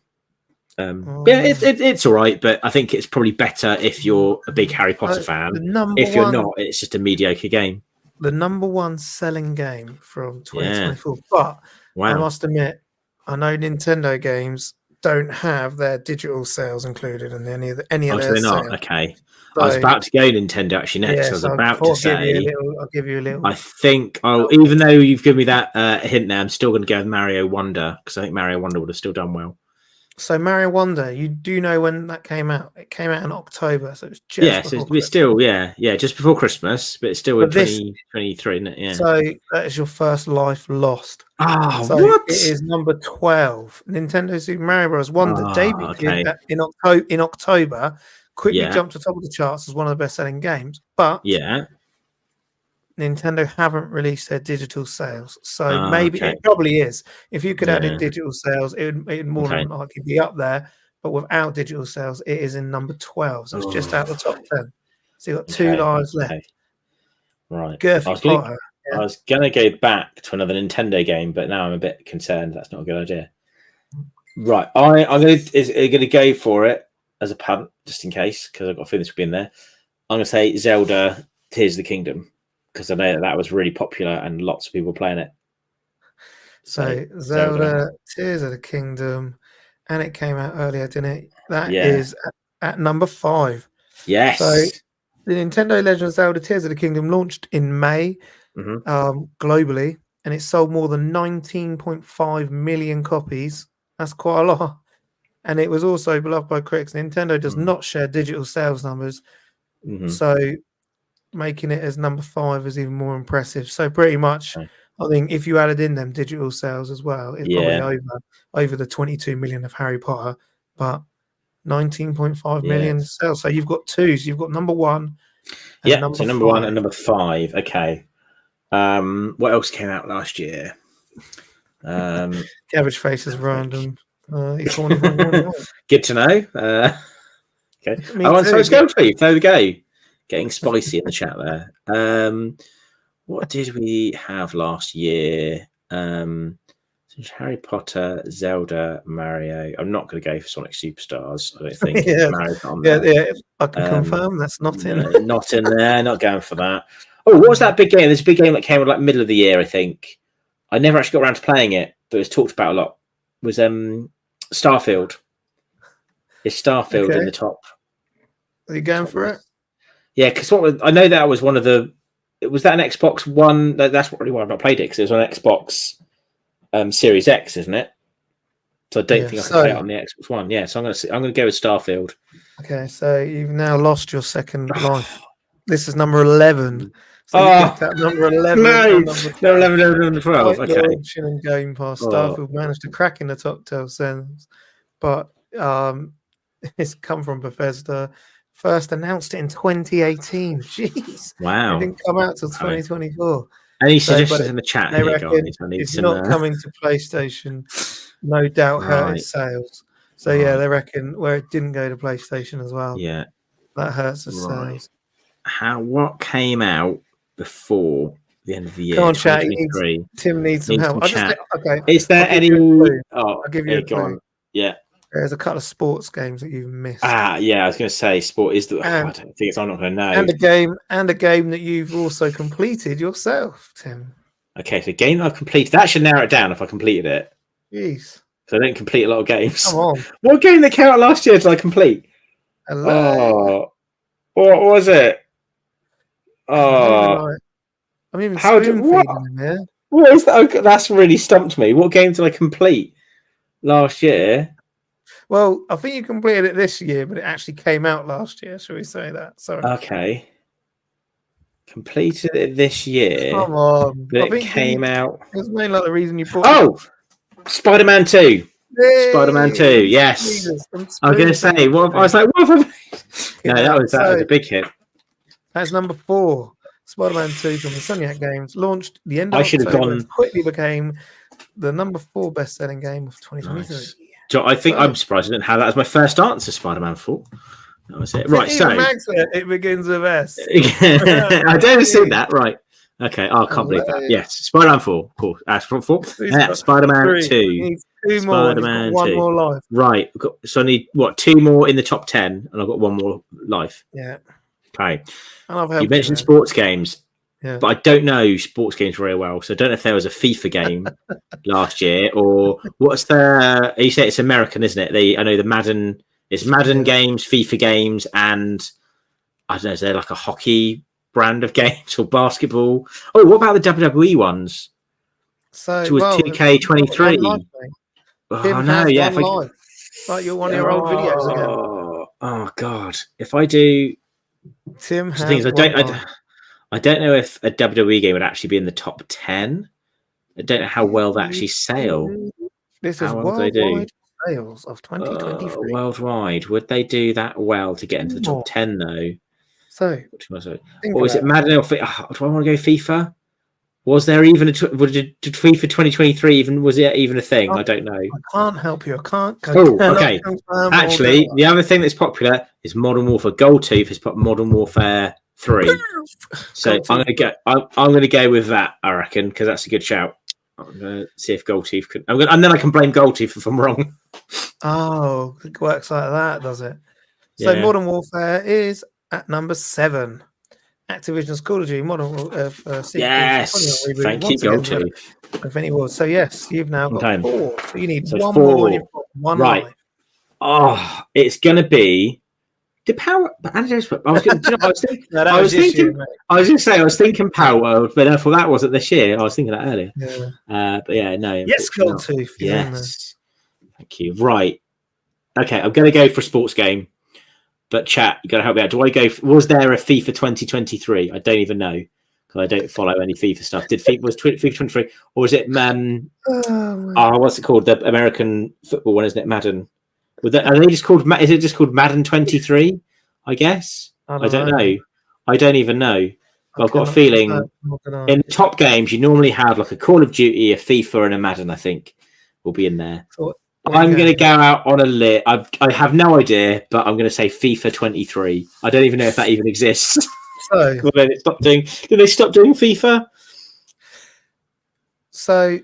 Yeah, it's all right, but I think it's probably better if you're a big Harry Potter fan. If you're not, it's just a mediocre game. The number 1 selling game from 2024. But I must admit, I know Nintendo games don't have their digital sales included in any of their they're not? Okay. So, I was about to go Nintendo actually next. I was about to say I'll give you a little. I think even though you've given me that hint there, I'm still going to go with Mario Wonder because I think Mario Wonder would have still done well. So Mario Wonder, you do know when that came out? It came out in October, so it's just it's still just before Christmas, but it's still in 2023, isn't it? Yeah. So that is your first life lost. So what? It is number 12. Nintendo Super Mario Bros. Wonder debuted in October. Quickly jumped to the top of the charts as one of the best-selling games, but Nintendo haven't released their digital sales, so maybe it probably is. If you could add in digital sales, it would more than likely be up there. But without digital sales, it is in number 12, so it's just out the top 10. So you've got 2 lives left. Right. I was gonna go back to another Nintendo game, but now I'm a bit concerned. That's not a good idea. Right, I'm gonna go for it as a punt, just in case, because I've got a feeling this will be in there. I'm gonna say Zelda: Tears of the Kingdom. Because I know that was really popular and lots of people were playing it. So Zelda Tears of the Kingdom, and it came out earlier, didn't it? That is at number 5. Yes. So the Nintendo Legend of Zelda Tears of the Kingdom launched in May globally, and it sold more than 19.5 million copies. That's quite a lot. And it was also beloved by critics. Nintendo does not share digital sales numbers, so making it as number 5 is even more impressive. So pretty much, I think if you added in them digital sales as well, it's probably over the 22 million of Harry Potter, but 19.5 million sales. So you've got 2. So you've got number 1. So number 1 and number 5. Okay. What else came out last year? Cabbage Face is random. Good to know. Okay. So it's going for you. There we go. Getting spicy in the chat there. What did we have last year? Harry Potter, Zelda, Mario. I'm not going to go for Sonic Superstars. I don't think. Mario's on there. I can confirm that's not in. Not in there. Not going for that. Oh, what was that big game? There's a big game that came out like middle of the year, I think. I never actually got around to playing it, but it was talked about a lot. It was Starfield. Is Starfield in the top? Are you going for it? Yeah, because I know that was one of the. Was that an Xbox One? That's probably why I've not played it, because it was on Xbox Series X, isn't it? So I don't think I can play it on the Xbox One. Yeah, so I'm going to go with Starfield. Okay, so you've now lost your second life. This is number 11. So you picked that number 11. No, 11, 12. Okay. Launching and Game Pass. Starfield managed to crack in the top 12 cents, but it's come from Bethesda. First announced it in 2018. Jeez. Wow. It didn't come out till 2024. Any suggestions in the chat? They reckon it's not coming to PlayStation. No doubt hurt its sales. So yeah, they reckon where it didn't go to PlayStation as well. Yeah. That hurts the sales. What came out before the end of the year? Come on, chat. Tim needs some help. Is there any? I'll give you a clue. Yeah. There's a couple of sports games that you've missed. Yeah, I was going to say sport is the. I don't think I'm not going to know. And a game that you've also completed yourself, Tim. Okay, so game I've completed. That should narrow it down if I completed it. Jeez. So I didn't complete a lot of games. Come on. What game that came out last year did I complete? Hello. What was it? I'm even spoon feeding him here. What is that? Oh, that's really stumped me. What game did I complete last year? Well, I think you completed it this year, but it actually came out last year. Shall we say that? Sorry. Okay. Completed it this year. Come on. But it came out. It was mainly like the reason you bought Spider-Man 2. Yay! Spider-Man 2. Yes. Jesus, I was going to say, I was like, what have I... No, that was a big hit. That's number 4. Spider-Man 2 from the Insomniac Games, launched the end of October, and quickly became the number 4 best-selling game of 2023. Nice. I think I'm surprised I didn't have that as my first answer, Spider-Man 4. That was it. Right, so... It begins with S. I don't see that, right. Okay, I can't believe that. Yes, Spider-Man 4, of course. Spider-Man 2. Spider-Man 2. One more life. Right, so I need, 2 more in the top 10, and I've got 1 more life. Yeah. Okay. You mentioned sports games. Yeah. But I don't know sports games very well, so I don't know if there was a FIFA game last year or what's the. You say it's American, isn't it? I know the Madden. It's Madden games, FIFA games, and I don't know. Is there like a hockey brand of games or basketball? Oh, what about the WWE ones? So it was 2K23. Oh no, yeah. Like your 1 year old videos again. Oh God! If I do, Tim has things I don't know if a WWE game would actually be in the top 10. I don't know how well they actually sell. This is worldwide sales of 2023. Worldwide. Would they do that well to get into the top 10, though? So, or is it Madden or do I want to go FIFA? Was there even did FIFA 2023 even, was it even a thing? I don't know. I can't help you. I can't. Okay. Actually, the other thing that's popular is Modern Warfare. Goldtooth has put Modern Warfare 3. So I'm going to go with that, I reckon, because that's a good shout. I'm going to see if Goldtooth can, and then I can blame Goldtooth if I'm wrong. Oh, it works like that, does it? So Modern Warfare is at number 7. Activision's Call of Duty Modern Warfare. Yes, thank you, Goldtooth. Infinity Ward. So yes, you've now got 4. So you need 1 4. more. And you've got 1 right. life. Oh, it's going to be Did Power? I was going to. I was thinking. No, that I was this thinking. year, mate. I was going to say. I was thinking Power World, but I thought that wasn't this year. I was thinking that earlier. Yeah. But yeah, no. Yes, unfortunately Goldtooth. not. Yes. Thank you. Right. Okay, I'm going to go for a sports game. But chat, you got to help me out. Do I go? Was there a FIFA 2023? I don't even know because I don't follow any FIFA stuff. Did FIFA was FIFA 23, or was it what's it called? The American football one, isn't it? Madden. Are they just called? Is it just called Madden 23? I guess. I don't know. I don't even know. But I've got a feeling in the top games you normally have like a Call of Duty, a FIFA, and a Madden. I think will be in there. I'm going to go out on a lit. I have no idea, but I'm going to say FIFA 23. I don't even know if that even exists. So, did they stop doing FIFA? So,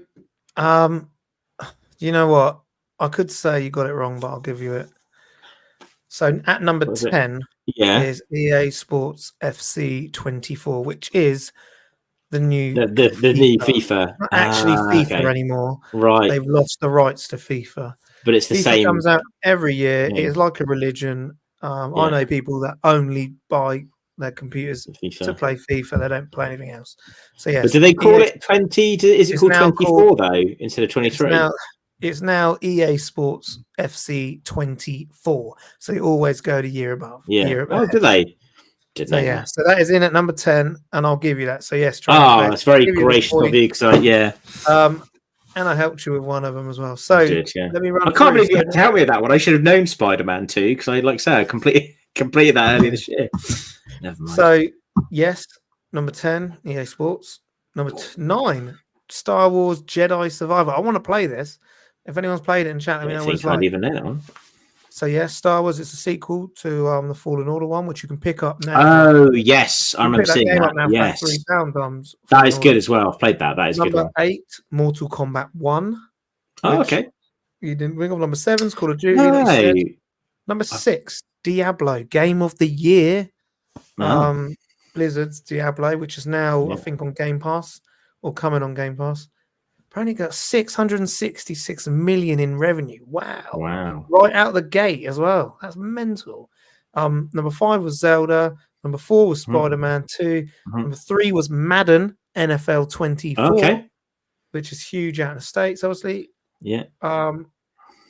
you know what? I could say you got it wrong, but I'll give you it. So at number 10 is EA Sports FC 24, which is the new the new FIFA. Not actually FIFA anymore. Right. They've lost the rights to FIFA. But it's the FIFA same. Comes out every year. It is like a religion. I know people that only buy their computers to play FIFA. They don't play anything else. So yes. But do they call it 20? Is it called 24 though instead of 23? It's now EA Sports FC 24. So you always go to year above. Yeah. Year above. Oh, do they? So that is in at number 10, and I'll give you that. So yes, that's very gracious of you because and I helped you with one of them as well. So let me run. I can't believe you had to help me with that one. I should have known Spider-Man 2 because I, like I said, completed that earlier this year. Never mind. So yes, number 10, EA Sports. Number 9, Star Wars Jedi Survivor. I want to play this. If anyone's played it in chat, let me know what it's like. I don't even know that one. So yes, Star Wars. It's a sequel to the Fallen Order one, which you can pick up now. Oh yes, I remember seeing that. Yes, £3. That is good as well. I've played that. That is good. Number 8, Mortal Kombat 1. Oh, okay. You didn't ring up. Number 7 is Call of Duty. No. Number 6, Diablo, Game of the Year. Blizzard's Diablo, which is now I think on Game Pass or coming on Game Pass. Apparently got 666 million in revenue. Wow. Right out the gate as well. That's mental. Number 5 was Zelda. Number 4 was Spider-Man 2. Number 3 was Madden NFL 24, which is huge out in the States, obviously. Yeah.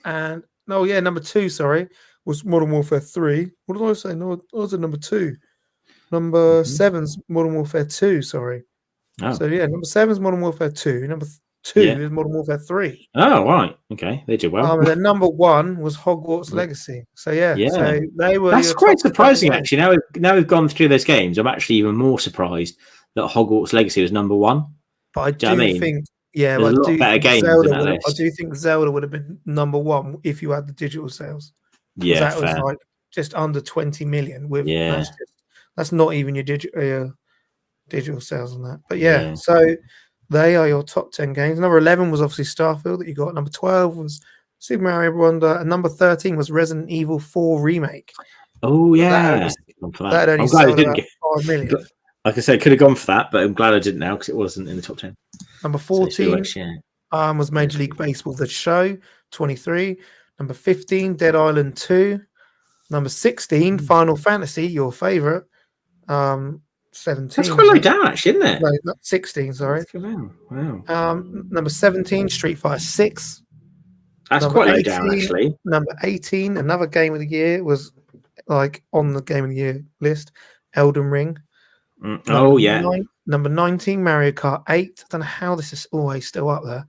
Number 2, sorry, was Modern Warfare 3. What did I say? No, I was at number 2. Number 7's Modern Warfare 2, sorry. Oh. So number 7's Modern Warfare 2. Number 2 is Modern Warfare 3. Oh, right. Okay. They did well. And then number 1 was Hogwarts Legacy. So so they were. That's quite surprising, actually. Now we've gone through those games, I'm actually even more surprised that Hogwarts Legacy was number 1. But I do think, there's a lot better games in that list. I do think Zelda would have been number 1 if you had the digital sales. Yeah, that was like just under 20 million. That's not even your digital sales on that. But so they are your top 10 games. Number 11 was obviously Starfield that you got. Number 12 was Super Mario Wonder, and number 13 was Resident Evil 4 Remake. Oh yeah, that only sold about 5 million. Like I said, could have gone for that, but I'm glad I didn't now because it wasn't in the top 10. Number 14 was Major League Baseball The Show, 23. Number 15, Dead Island 2. Number 16, Final Fantasy, your favorite. 17. That's quite low down, actually, isn't it? No, not 16, sorry. Wow. Number 17, Street Fighter 6. That's quite low down, actually. Number 18, another game of the year, was like on the game of the year list, Elden Ring. Number 19, Mario Kart 8. I don't know how this is always still up there.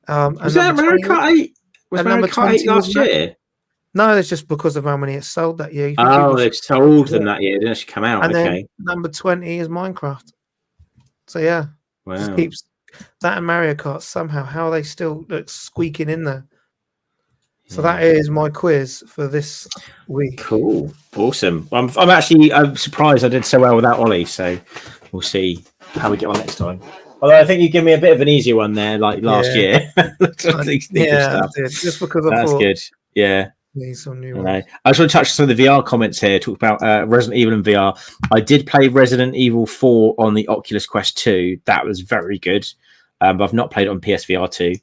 Was that Mario Kart 8? Was Mario Kart 8 last year? No, it's just because of how many it sold that year. They've sold them that year. It didn't actually come out. And then number 20 is Minecraft. So just keeps that and Mario Kart somehow. How are they still squeaking in there? So that is my quiz for this week. Cool, awesome. I'm surprised I did so well without Ollie. So we'll see how we get on next time. Although I think you give me a bit of an easier one there, like last year. I did. Just because I thought good. Yeah. Need some new ones. I just want to touch on some of the VR comments here. Talk about Resident Evil in VR. I did play Resident Evil 4 on the Oculus Quest 2. That was very good. But I've not played it on PSVR 2.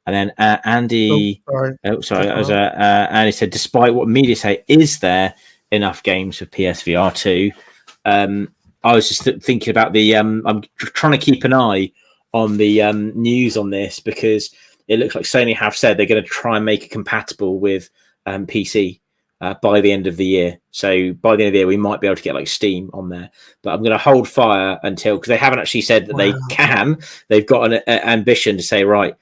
And then Andy, Andy said, despite what media say is there, enough games for PSVR 2. I was just thinking about the. I'm trying to keep an eye on the news on this because it looks like Sony have said they're going to try and make it compatible with PC by the end of the year. So by the end of the year, we might be able to get like Steam on there. But I'm going to hold fire until, because they haven't actually said that they can. They've got an ambition to say, right,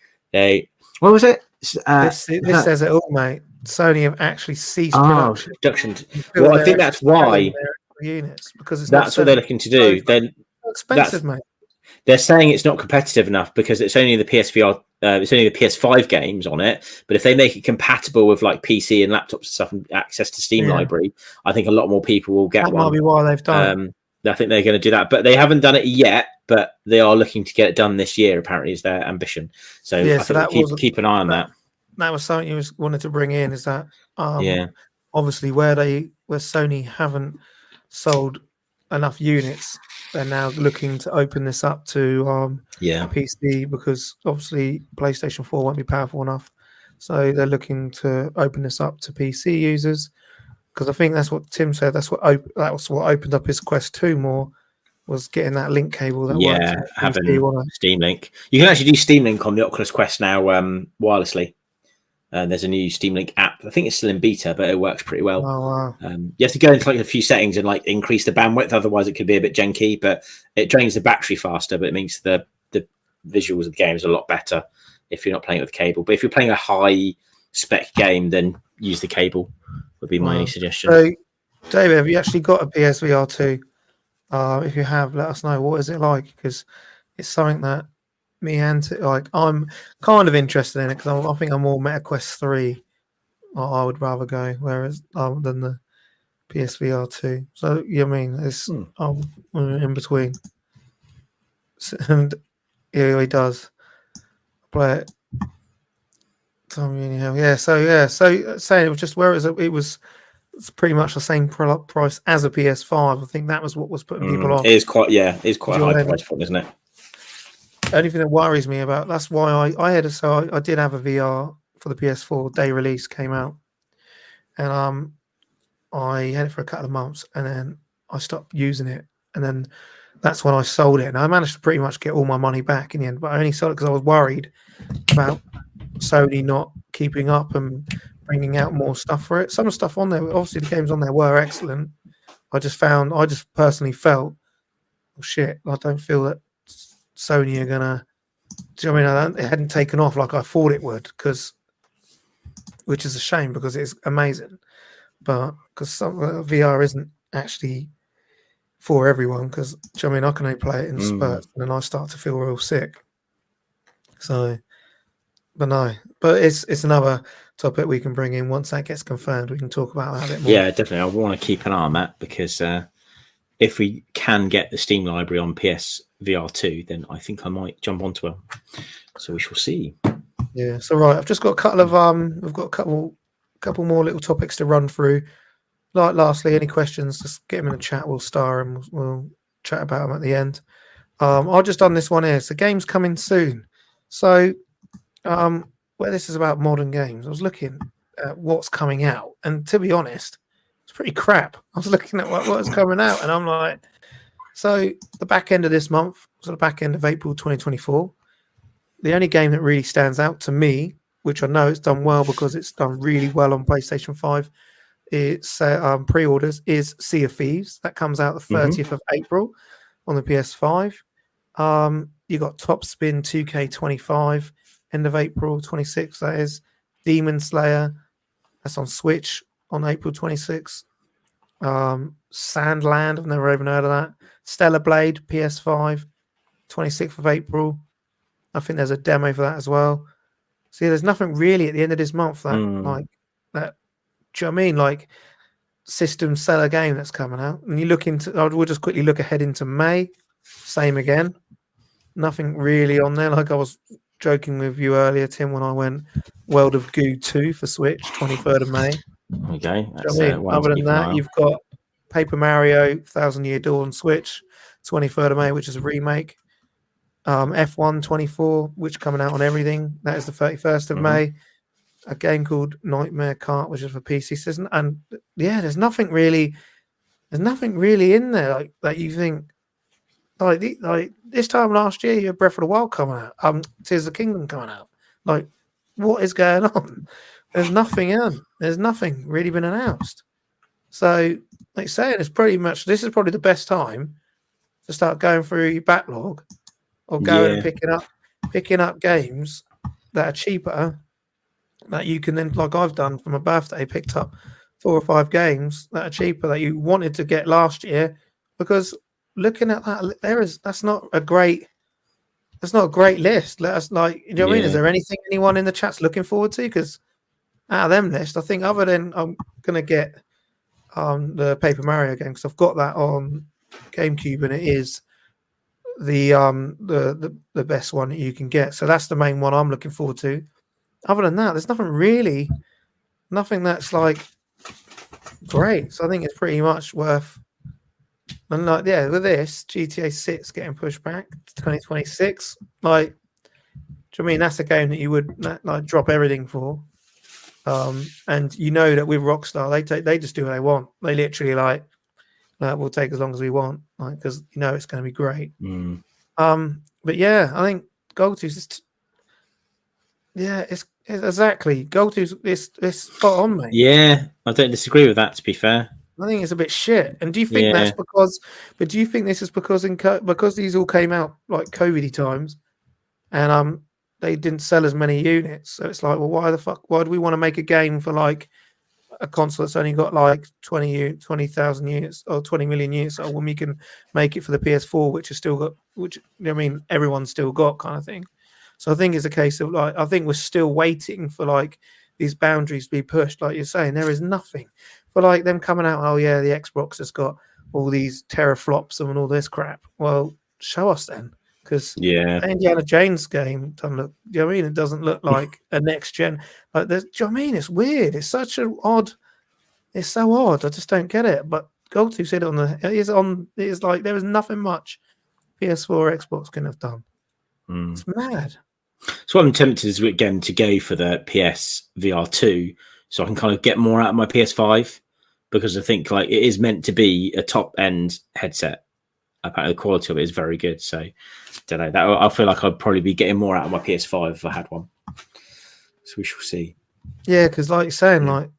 what was it? This says it all, mate. Sony have actually ceased production. Well, I think that's why units, because that's what they're looking to do. They're expensive, mate. They're saying it's not competitive enough because it's only the PSVR, it's only the PS5 games on it. But if they make it compatible with like PC and laptops and stuff and access to Steam library, I think a lot more people will get one. That might be why they've done I think they're going to do that, but they haven't done it yet. But they are looking to get it done this year. Apparently, is their ambition. So I think we'll keep an eye on that. That was something you wanted to bring in. Is that obviously where Sony haven't sold enough units, they're now looking to open this up to PC, because obviously PlayStation 4 won't be powerful enough. So they're looking to open this up to PC users, because I think that's what Tim said. That was what opened up his Quest 2 more, was getting that link cable. Having Steam Link. You can actually do Steam Link on the Oculus Quest now wirelessly. There's a new Steam Link app. I think it's still in beta, but it works pretty well. Oh, wow. You have to go into like a few settings and like increase the bandwidth. Otherwise, it could be a bit janky. But it drains the battery faster. But it means the visuals of the game is a lot better if you're not playing it with cable. But if you're playing a high spec game, then use the cable. Would be my only suggestion. So, David, have you actually got a PSVR 2? If you have, let us know. What is it like? Because it's something that I'm kind of interested in it, because I think I'm more MetaQuest 3. I would rather go, whereas than the PSVR 2. So I mean, it's in between. And he does play it. So saying it was just where it's pretty much the same price as a PS5. I think that was what was putting people off. It's quite a high price point, isn't it? Only thing that worries me about, that's why I did have a VR for the PS4. Day release came out, and I had it for a couple of months, and then I stopped using it, and then that's when I sold it. And I managed to pretty much get all my money back in the end, but I only sold it because I was worried about Sony not keeping up and bringing out more stuff for it. Some of the stuff on there, obviously the games on there were excellent. I just personally felt, oh shit, I don't feel that Sony are gonna. Do you know what I mean? It hadn't taken off like I thought it would, which is a shame, because it's amazing, but because some VR isn't actually for everyone. Because I mean, I can only play it in spurts, and then I start to feel real sick. So, but it's another topic we can bring in once that gets confirmed. We can talk about that a bit more. Yeah, definitely. I want to keep an eye on that, because if we can get the Steam library on PSVR 2, then I think I might jump onto it. So we shall see. Yeah. So right, I've just got a couple of we've got a couple more little topics to run through. Like, lastly, any questions, just get them in the chat. We'll star them. We'll chat about them at the end. I've just done this one here. So games coming soon. So where this is about modern games, I was looking at what's coming out, and to be honest, it's pretty crap. I was looking at what's coming out, and I'm like, so the back end of this month, so the back end of April 2024, the only game that really stands out to me, which I know it's done well because it's done really well on PlayStation 5, it's pre-orders, is Sea of Thieves. That comes out the 30th of April on the PS5. You got Top Spin 2K25, end of April 26th, that is. Demon Slayer, that's on Switch on April 26th. Sandland, I've never even heard of that. Stellar Blade, PS5, 26th of April. I think there's a demo for that as well. See, there's nothing really at the end of this month that like that. Do you know what I mean? Like system seller game that's coming out. And you look into, we'll just quickly look ahead into May. Same again. Nothing really on there. Like I was joking with you earlier, Tim, when I went World of Goo 2 for Switch, 23rd of May. Okay. Other than that, you've got Paper Mario 1000 Year Door on Switch, 23rd of May, which is a remake. F1 24, which coming out on everything. That is the 31st of May. a game called Nightmare Kart, which is for PC system, and yeah, there's nothing really in there like that you think like this time last year you had Breath of the Wild coming out, Tears of the Kingdom coming out. Like, what is going on? There's nothing in. There's nothing really been announced. So, like saying, it's pretty much this is probably the best time to start going through your backlog or going and picking up games that are cheaper that you can then, like I've done for my birthday, picked up 4 or 5 games that are cheaper that you wanted to get last year. Because looking at that, that's not a great list. Let us like, you know what I mean? Is there anything anyone in the chat's looking forward to? Because out of them list, I think other than I'm gonna get the Paper Mario game because I've got that on GameCube and it is the best one that you can get. So that's the main one I'm looking forward to. Other than that, there's nothing that's like great. So I think it's pretty much worth. And like, yeah, with this GTA 6 getting pushed back to 2026, like, do you know what I mean that's a game that you would like drop everything for? And you know that with Rockstar, they just do what they want. They literally like we'll take as long as we want, like because you know it's going to be great. But yeah, I think GoldTooth is. It's exactly GoldTooth is spot on, mate. Yeah, I don't disagree with that. To be fair, I think it's a bit shit. And do you think that's because? But do you think this is because because these all came out like COVID times, and they didn't sell as many units? So it's like, well, why do we want to make a game for like a console that's only got like 20,000 units or 20 million units, or when we can make it for the PS4, which has still got, which you know what I mean, everyone's still got kind of thing. So I think it's a case of like, I think we're still waiting for like these boundaries to be pushed. Like you're saying, there is nothing for like them coming out. Oh yeah, the Xbox has got all these teraflops and all this crap. Well, show us then, because Indiana Jones game doesn't look. Do you know what I mean? It doesn't look like a next gen. Like, do you know what I mean? It's weird. It's such an odd. It's so odd. I just don't get it. But GoldTooth said it is like there is nothing much PS4 or Xbox can have done. It's mad. So I'm tempted again to go for the PS VR 2 so I can kind of get more out of my PS5 because I think like it is meant to be a top end headset. Apparently the quality of it is very good. So I don't know. That I feel like I'd probably be getting more out of my PS5 if I had one. So we shall see. Yeah, because like you're saying, like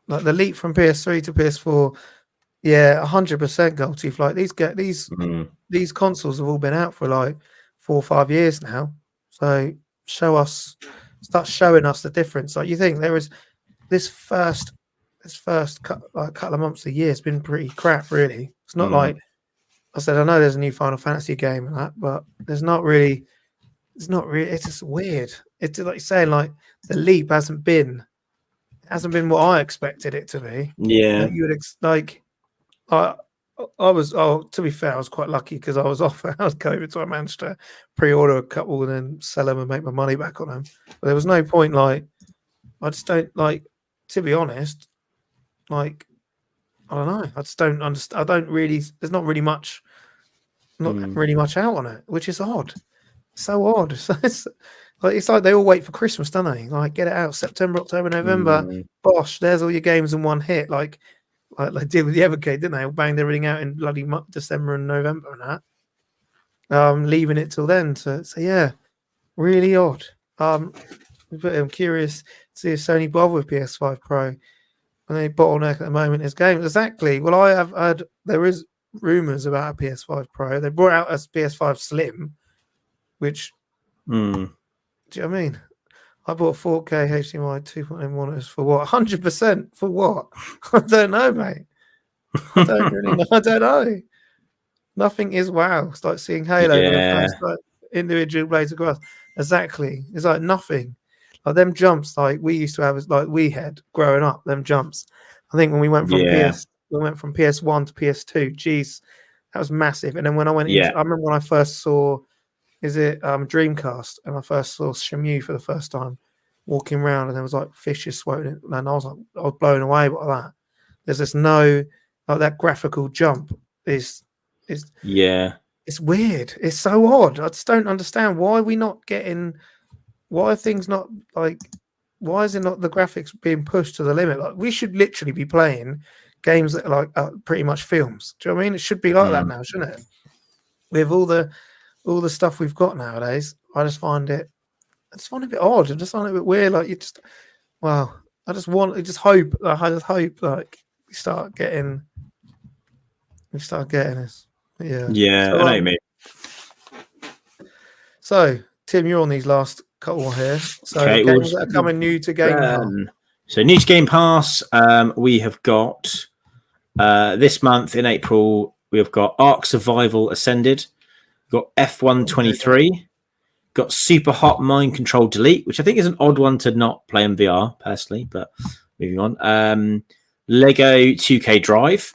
the leap from PS3 to PS4, 100% GoldTooth. Like these consoles have all been out for like 4 or 5 years now. So start showing us the difference. Like you think there is this first couple of months a year has been pretty crap, really. It's not like I said, I know there's a new Final Fantasy game and that, but it's not really, it's just weird. It's like you're saying, like the leap hasn't been what I expected it to be. Yeah. You would to be fair, I was quite lucky because I was off. I was COVID, so I managed to pre-order a couple and then sell them and make my money back on them. But there was no point. Like, I just don't like. To be honest, like, I don't know. I just don't understand. I don't really. There's not really much. Not really much out on it, which is odd. So odd. So it's like they all wait for Christmas, don't they? Like, get it out September, October, November. Bosh, there's all your games in one hit. Like they did with the Evercade, didn't they? Banged everything out in bloody December and November and that. Leaving it till then. So yeah, really odd. But I'm curious to see if Sony bother with PS5 Pro. And they bottleneck at the moment is games. Exactly. Well, I have heard there is rumors about a PS5 Pro. They brought out a PS5 Slim, which do you know what I mean? I bought 4K HDMI 2.0 monitors for what? 100% for what? I don't know, mate. I don't really know. I don't know. Nothing is wow. It's like seeing Halo for the first like, individual blades of grass. Exactly. It's like nothing. Like them jumps, like we used to have, like we had growing up. Them jumps. I think when we went from PS1 to PS2. Geez, that was massive. And then when I went, I remember when I first saw. Is it Dreamcast? And I first saw Shenmue for the first time, walking around, and there was like fishes swimming, and I was blown away by that. There's this that graphical jump is it's weird. It's so odd. I just don't understand why are things not like why is it not the graphics being pushed to the limit? Like we should literally be playing games that are like pretty much films. Do you know what I mean? It should be like that now, shouldn't it? With all the stuff we've got nowadays, I just find it a bit odd. I just find it a bit weird. Like I just hope like we start getting this. Yeah. Yeah, So, I know what you mean. So, Tim, you're on these last couple here. So, Okay, games that are coming new to Game Pass. So, new to Game Pass, we have got this month in April, we have got Ark Survival Ascended, we've got F1 23, got Super Hot Mind Control Delete, which I think is an odd one to not play in VR, personally, but moving on. Lego 2K Drive,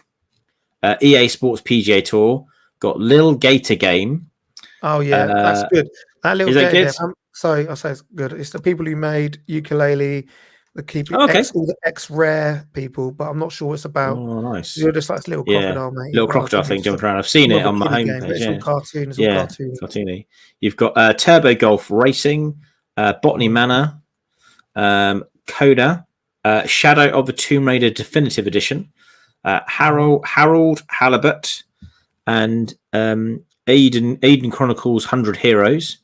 EA Sports PGA Tour, got Lil Gator Game. Oh yeah, that's good. That little Gator game. Sorry, I say it's good. It's the people who made Ukulele, all the X-Rare people, but I'm not sure what it's about. Oh, nice. You're just like this little crocodile, mate. Little crocodile thing jumping around. I've seen it on my homepage. It's all cartoon. It's all cartoony. You've got Turbo Golf Racing, Botany Manor, Coda, Shadow of the Tomb Raider Definitive Edition, Harold Halibut, and Eden Chronicles 100 Heroes,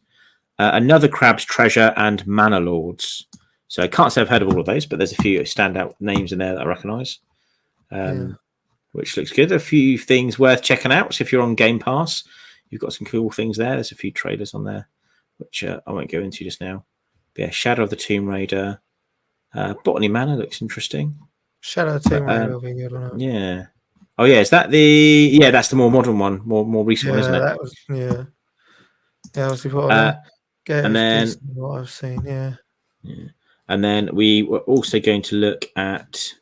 Another Crab's Treasure, and Manor Lords. So I can't say I've heard of all of those, but there's a few standout names in there that I recognise, which looks good. A few things worth checking out. So if you're on Game Pass, you've got some cool things there. There's a few trailers on there, which I won't go into just now. But yeah, Shadow of the Tomb Raider, Botany Manor looks interesting. Shadow of the Tomb Raider will be good one. Yeah. Oh yeah, is that the? Yeah, that's the more modern one, more recent one, isn't it? That was obviously put on there. And then what I've seen, yeah. And then we were also going to look at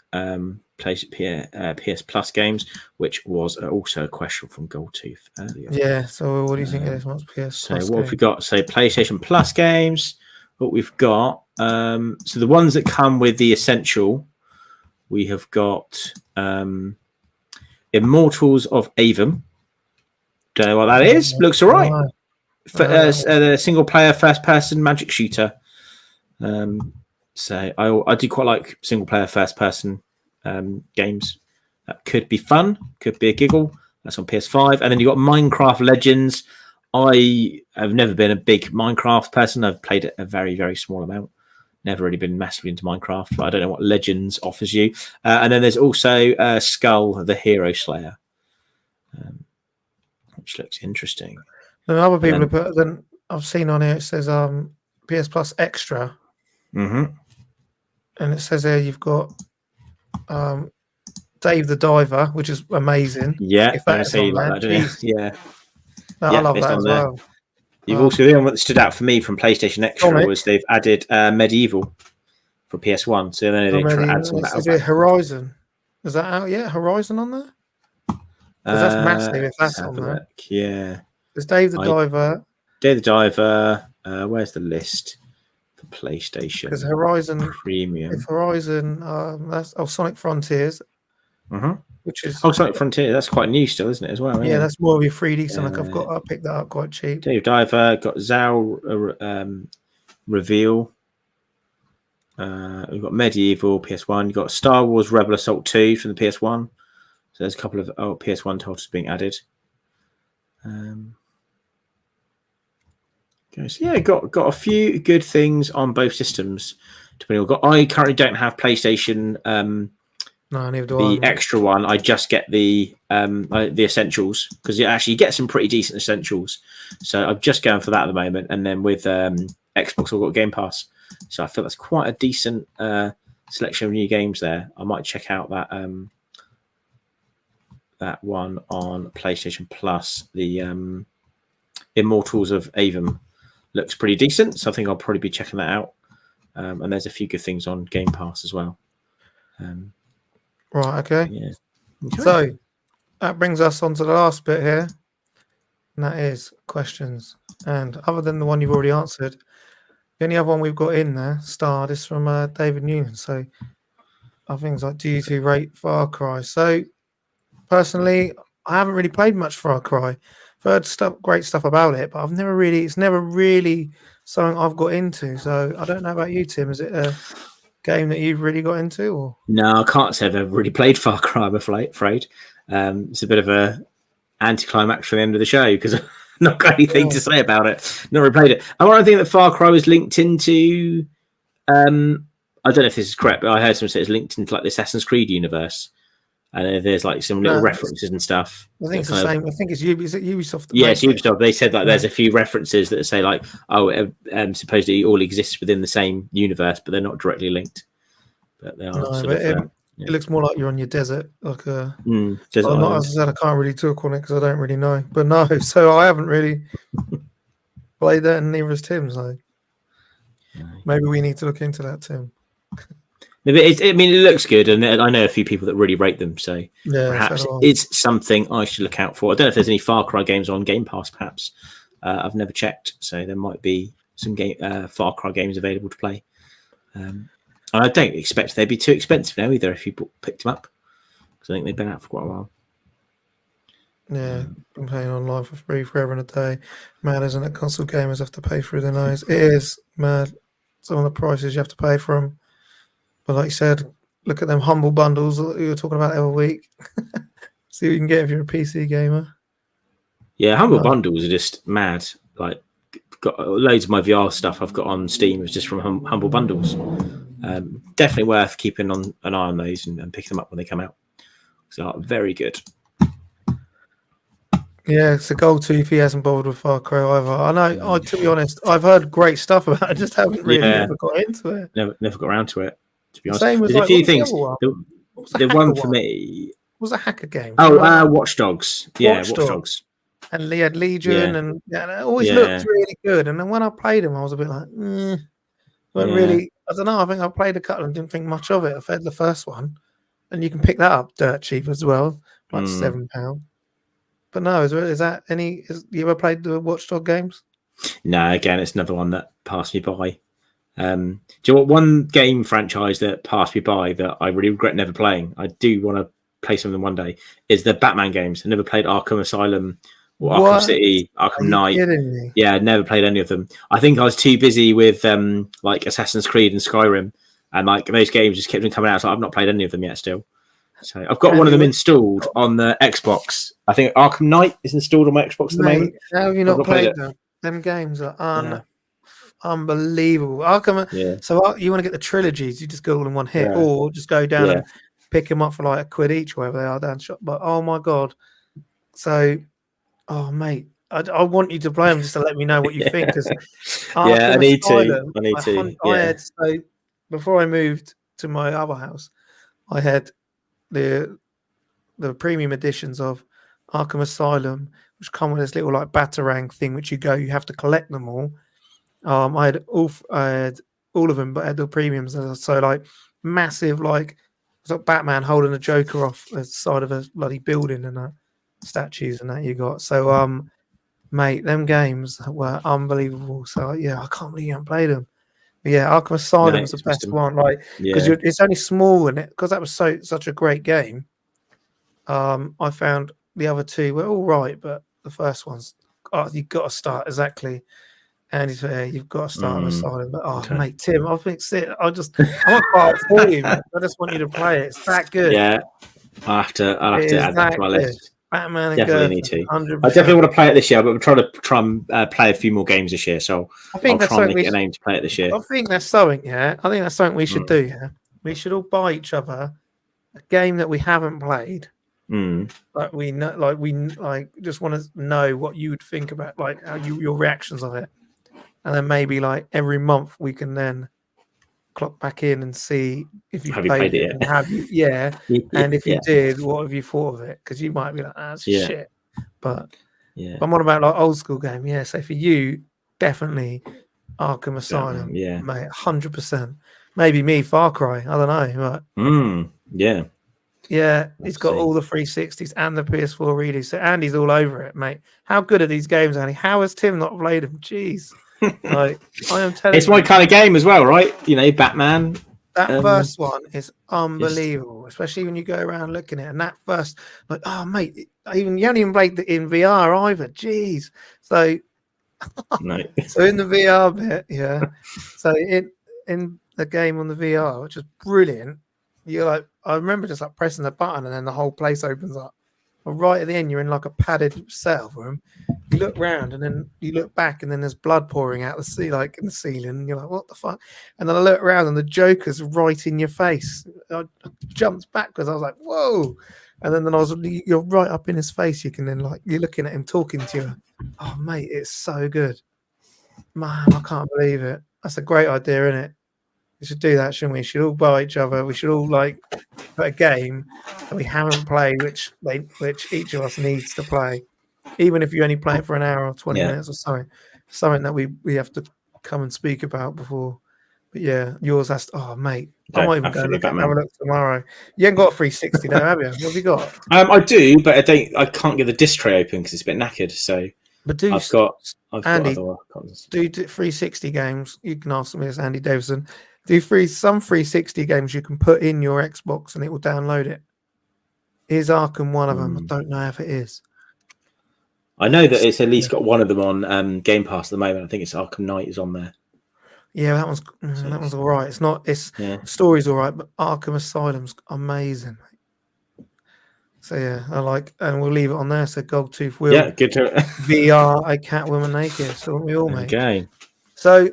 PS Plus games, which was also a question from Goldtooth earlier. Yeah. So what do you think of this one's PS? So what have we got? So PlayStation Plus games. What we've got. So the ones that come with the Essential, we have got Immortals of Avum. Don't know what that is. Looks all right. The single player first person magic shooter. So I do quite like single player first person games. That could be fun, could be a giggle. That's on PS5. And then you've got Minecraft Legends. I have never been a big Minecraft person. I've played it a very, very small amount. Never really been massively into Minecraft, but I don't know what Legends offers you. And then there's also Skull, the Hero Slayer, which looks interesting. And other people have put, then I've seen on here, it says PS Plus Extra. Mm-hmm. And it says there you've got Dave the Diver, which is amazing. Yeah, I see like that, don't you? Yeah. I love that as well. You've also, the one that stood out for me from PlayStation Extra was they've added Medieval for PS1. So then they try to add some of that. Is it Horizon? Is that out yet? Horizon on there? That's massive if that's on there. Yeah. There's Dave the Diver. Dave the Diver. Where's the list for PlayStation? Because Horizon Premium. If Horizon, that's Sonic Frontiers. Mm-hmm. Which is Sonic Frontier. That's quite new still, isn't it? As well. Yeah, that's more of your 3D Sonic. I picked that up quite cheap. Dave Diver got Zao Reveal. We've got Medieval PS1. You've got Star Wars Rebel Assault 2 from the PS1. So there's a couple of PS1 titles being added. So yeah, got a few good things on both systems. I currently don't have PlayStation. No, neither do I. The extra one, I just get the essentials because you actually get some pretty decent essentials. So I'm just going for that at the moment. And then with Xbox, I've got Game Pass. So I feel that's quite a decent selection of new games there. I might check out that that one on PlayStation Plus. The Immortals of Avum looks pretty decent. So I think I'll probably be checking that out. And there's a few good things on Game Pass as well. Right, okay. Yeah. Okay. So that brings us on to the last bit here, and that is questions. And other than the one you've already answered, the only other one we've got in there, starred, is from David Newman. So I think it's like, do you two rate Far Cry? So personally, I haven't really played much Far Cry. I've heard great stuff about it, but it's never really something I've got into. So I don't know about you, Tim. Is it game that you've really got into? Or? No, I can't say I've ever really played Far Cry, I'm afraid. It's a bit of a anticlimax for the end of the show because I've not got anything to say about it. Not really played it. I want to think that Far Cry was linked into. I don't know if this is correct, but I heard someone say it's linked into like the Assassin's Creed universe. And there's like some little references and stuff. I think it's the same. I think it's Ubisoft. Yeah, it's Ubisoft. They said like there's a few references that say like, supposedly all exists within the same universe, but they're not directly linked. But they are. It looks more like you're on your desert, like a. Desert not, as I said, I can't really talk on it because I don't really know. But no, so I haven't really played that, and neither has Tim. So maybe we need to look into that, Tim. It looks good, and I know a few people that really rate them. So perhaps it's something I should look out for. I don't know if there's any Far Cry games on Game Pass. Perhaps I've never checked, so there might be some Far Cry games available to play. I don't expect they'd be too expensive now either if you picked them up, because I think they've been out for quite a while. Yeah, been playing online for free forever and a day. Mad, isn't it? Console gamers have to pay through their nose. It is mad. Some of the prices you have to pay for them. But like you said, look at them humble bundles that you were talking about every week. See what you can get if you're a PC gamer. Yeah, humble bundles are just mad. Like, got loads of my VR stuff I've got on Steam is just from humble bundles. Definitely worth keeping an eye on those and picking them up when they come out. So very good. Yeah, it's a goal too if he hasn't bothered with Far Cry either. I know. To be honest, I've heard great stuff about it. I just haven't really ever got into it. Never got around to it. To be honest, same with there's a few things. The one for me was a hacker game. Watch Dogs. Yeah, Watch Dogs. And they had Legion, and it always looked really good. And then when I played them, I was a bit like, really. I don't know. I think I played a couple and didn't think much of it. I played the first one, and you can pick that up dirt cheap as well, like £7. But no, is that any? You ever played the Watch Dogs games? No, again, it's another one that passed me by. Do you know what? One game franchise that passed me by that I really regret never playing. I do want to play some of them one day. Is the Batman games? I never played Arkham Asylum or Arkham City, Arkham Knight. Yeah, I never played any of them. I think I was too busy with like Assassin's Creed and Skyrim, and like those games just kept on coming out. So I've not played any of them yet still. So I've got one of them installed on the Xbox. I think Arkham Knight is installed on my Xbox at the moment. How have you not played them? Them games are unbelievable. So you want to get the trilogies, you just go all in one hit, or just go down and pick them up for like £1 each, wherever they are down shop. But oh my god, so mate, I want you to play them just to let me know what you think. I need to. I had, so before I moved to my other house, I had the premium editions of Arkham Asylum, which come with this little like Batarang thing, which you have to collect them all. I had all of them, but I had the premiums. So like massive, like it's like Batman holding a Joker off the side of a bloody building and statues and that you got. So mate, them games were unbelievable. So yeah, I can't believe you haven't played them. But yeah, Arkham Asylum is the best one, like because it's only small in it, because that was such a great game. I found the other two were all right, but the first one's you've got to start exactly. And you've got to start Asylum. But mate, Tim, I think I want part for you. Man. I just want you to play it. It's that good. Yeah, I'll have to add that to my list. Batman and definitely need to. 100%. I definitely want to play it this year, but I'm trying to play a few more games this year. So I think I'll try and make it an aim to play it this year. I think that's something. Yeah, I think that's something we should do. Yeah, we should all buy each other a game that we haven't played. Like we just want to know what you would think about, like how your reactions of it. And then maybe like every month we can then clock back in and see if you've played it. And have you? Yeah. And if you did, what have you thought of it? Because you might be like, that's shit. But I'm on about like old school game. Yeah. So for you, definitely Arkham Asylum. Yeah. Mate, 100%. Maybe me, Far Cry. I don't know. But, yeah. Yeah, he's got all the 360s and the PS4 readers. So Andy's all over it, mate. How good are these games, Andy? How has Tim not played them? Jeez. Like, I am telling it's my kind of game as well, right? You know, Batman. That first one is unbelievable, especially when you go around looking at it. And that first, like, oh mate, you haven't even played it in VR either. Jeez. So, no. So in the VR bit, yeah. So in the game on the VR, which is brilliant. You're like, I remember just like pressing the button and then the whole place opens up. And right at the end, you're in like a padded cell room. You look round and then you look back and then there's blood pouring out the sea, like in the ceiling. And you're like, what the fuck? And then I look around and the Joker's right in your face. I jumped back because I was like, whoa. And then you're right up in his face. You can then you're looking at him talking to you. Oh, mate, it's so good. Man, I can't believe it. That's a great idea, isn't it? We should do that, shouldn't we? We should all buy each other. We should all put a game that we haven't played, which each of us needs to play, even if you only play it for an hour or 20 minutes or something that we have to come and speak about before. But yeah, yours has to. Oh, mate, I might even go have a look tomorrow. You ain't got a 360 though, have you? What have you got? I do, but I can't get the disc tray open because it's a bit knackered. So, but I've got other consoles. Do 360 games. You can ask me, as Andy Davison. Do some 360 games you can put in your Xbox and it will download it. Is Arkham one of them? I don't know if it is. I know that it's at least got one of them on Game Pass at the moment. I think it's Arkham Knight is on there. Yeah, that one's all right. It's not. The story's all right, but Arkham Asylum's amazing. So yeah, and we'll leave it on there. So Goldtooth will. Yeah, good to VR a Catwoman naked. So we all make. Okay. So,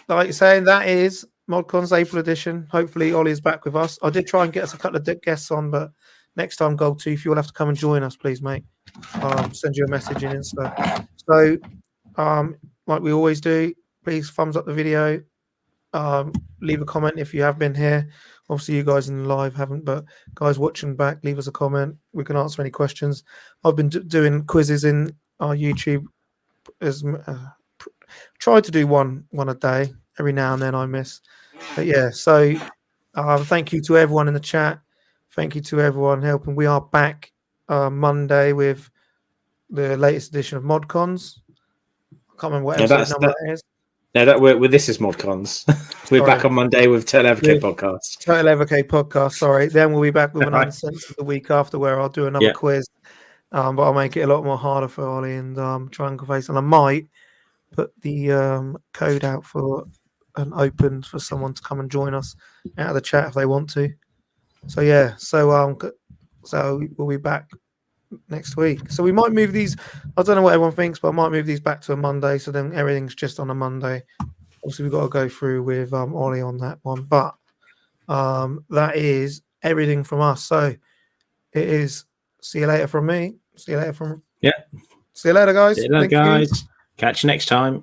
like you're saying, that is ModCon's April edition. Hopefully, Ollie's back with us. I did try and get us a couple of guests on, but next time, Goldtooth, you'll have to come and join us, please, mate. Send you a message in Insta. So, like we always do, please thumbs up the video. Leave a comment if you have been here. Obviously, you guys in the live haven't, but guys watching back, leave us a comment. We can answer any questions. I've been doing quizzes in our YouTube. Try to do one a day. Every now and then I miss. But yeah, so thank you to everyone in the chat. Thank you to everyone helping. We are back Monday with the latest edition of ModCons. I can't remember what episode number that is. No, this is ModCons. We're back on Monday with Total Advocate podcast. Total Advocate podcast. Sorry. Then we'll be back with an Uncensored the week after, where I'll do another quiz. But I'll make it a lot more harder for Ollie and try and face. And I might put the code out for an open for someone to come and join us out of the chat if they want to. So yeah. So we'll be back next week. So we might move these. I don't know what everyone thinks, but I might move these back to a Monday. So then everything's just on a Monday. Obviously, we've got to go through with Ollie on that one. But that is everything from us. So it is. See you later from me. See you later from. Yeah. See you later, guys. See you later, guys. Catch you next time.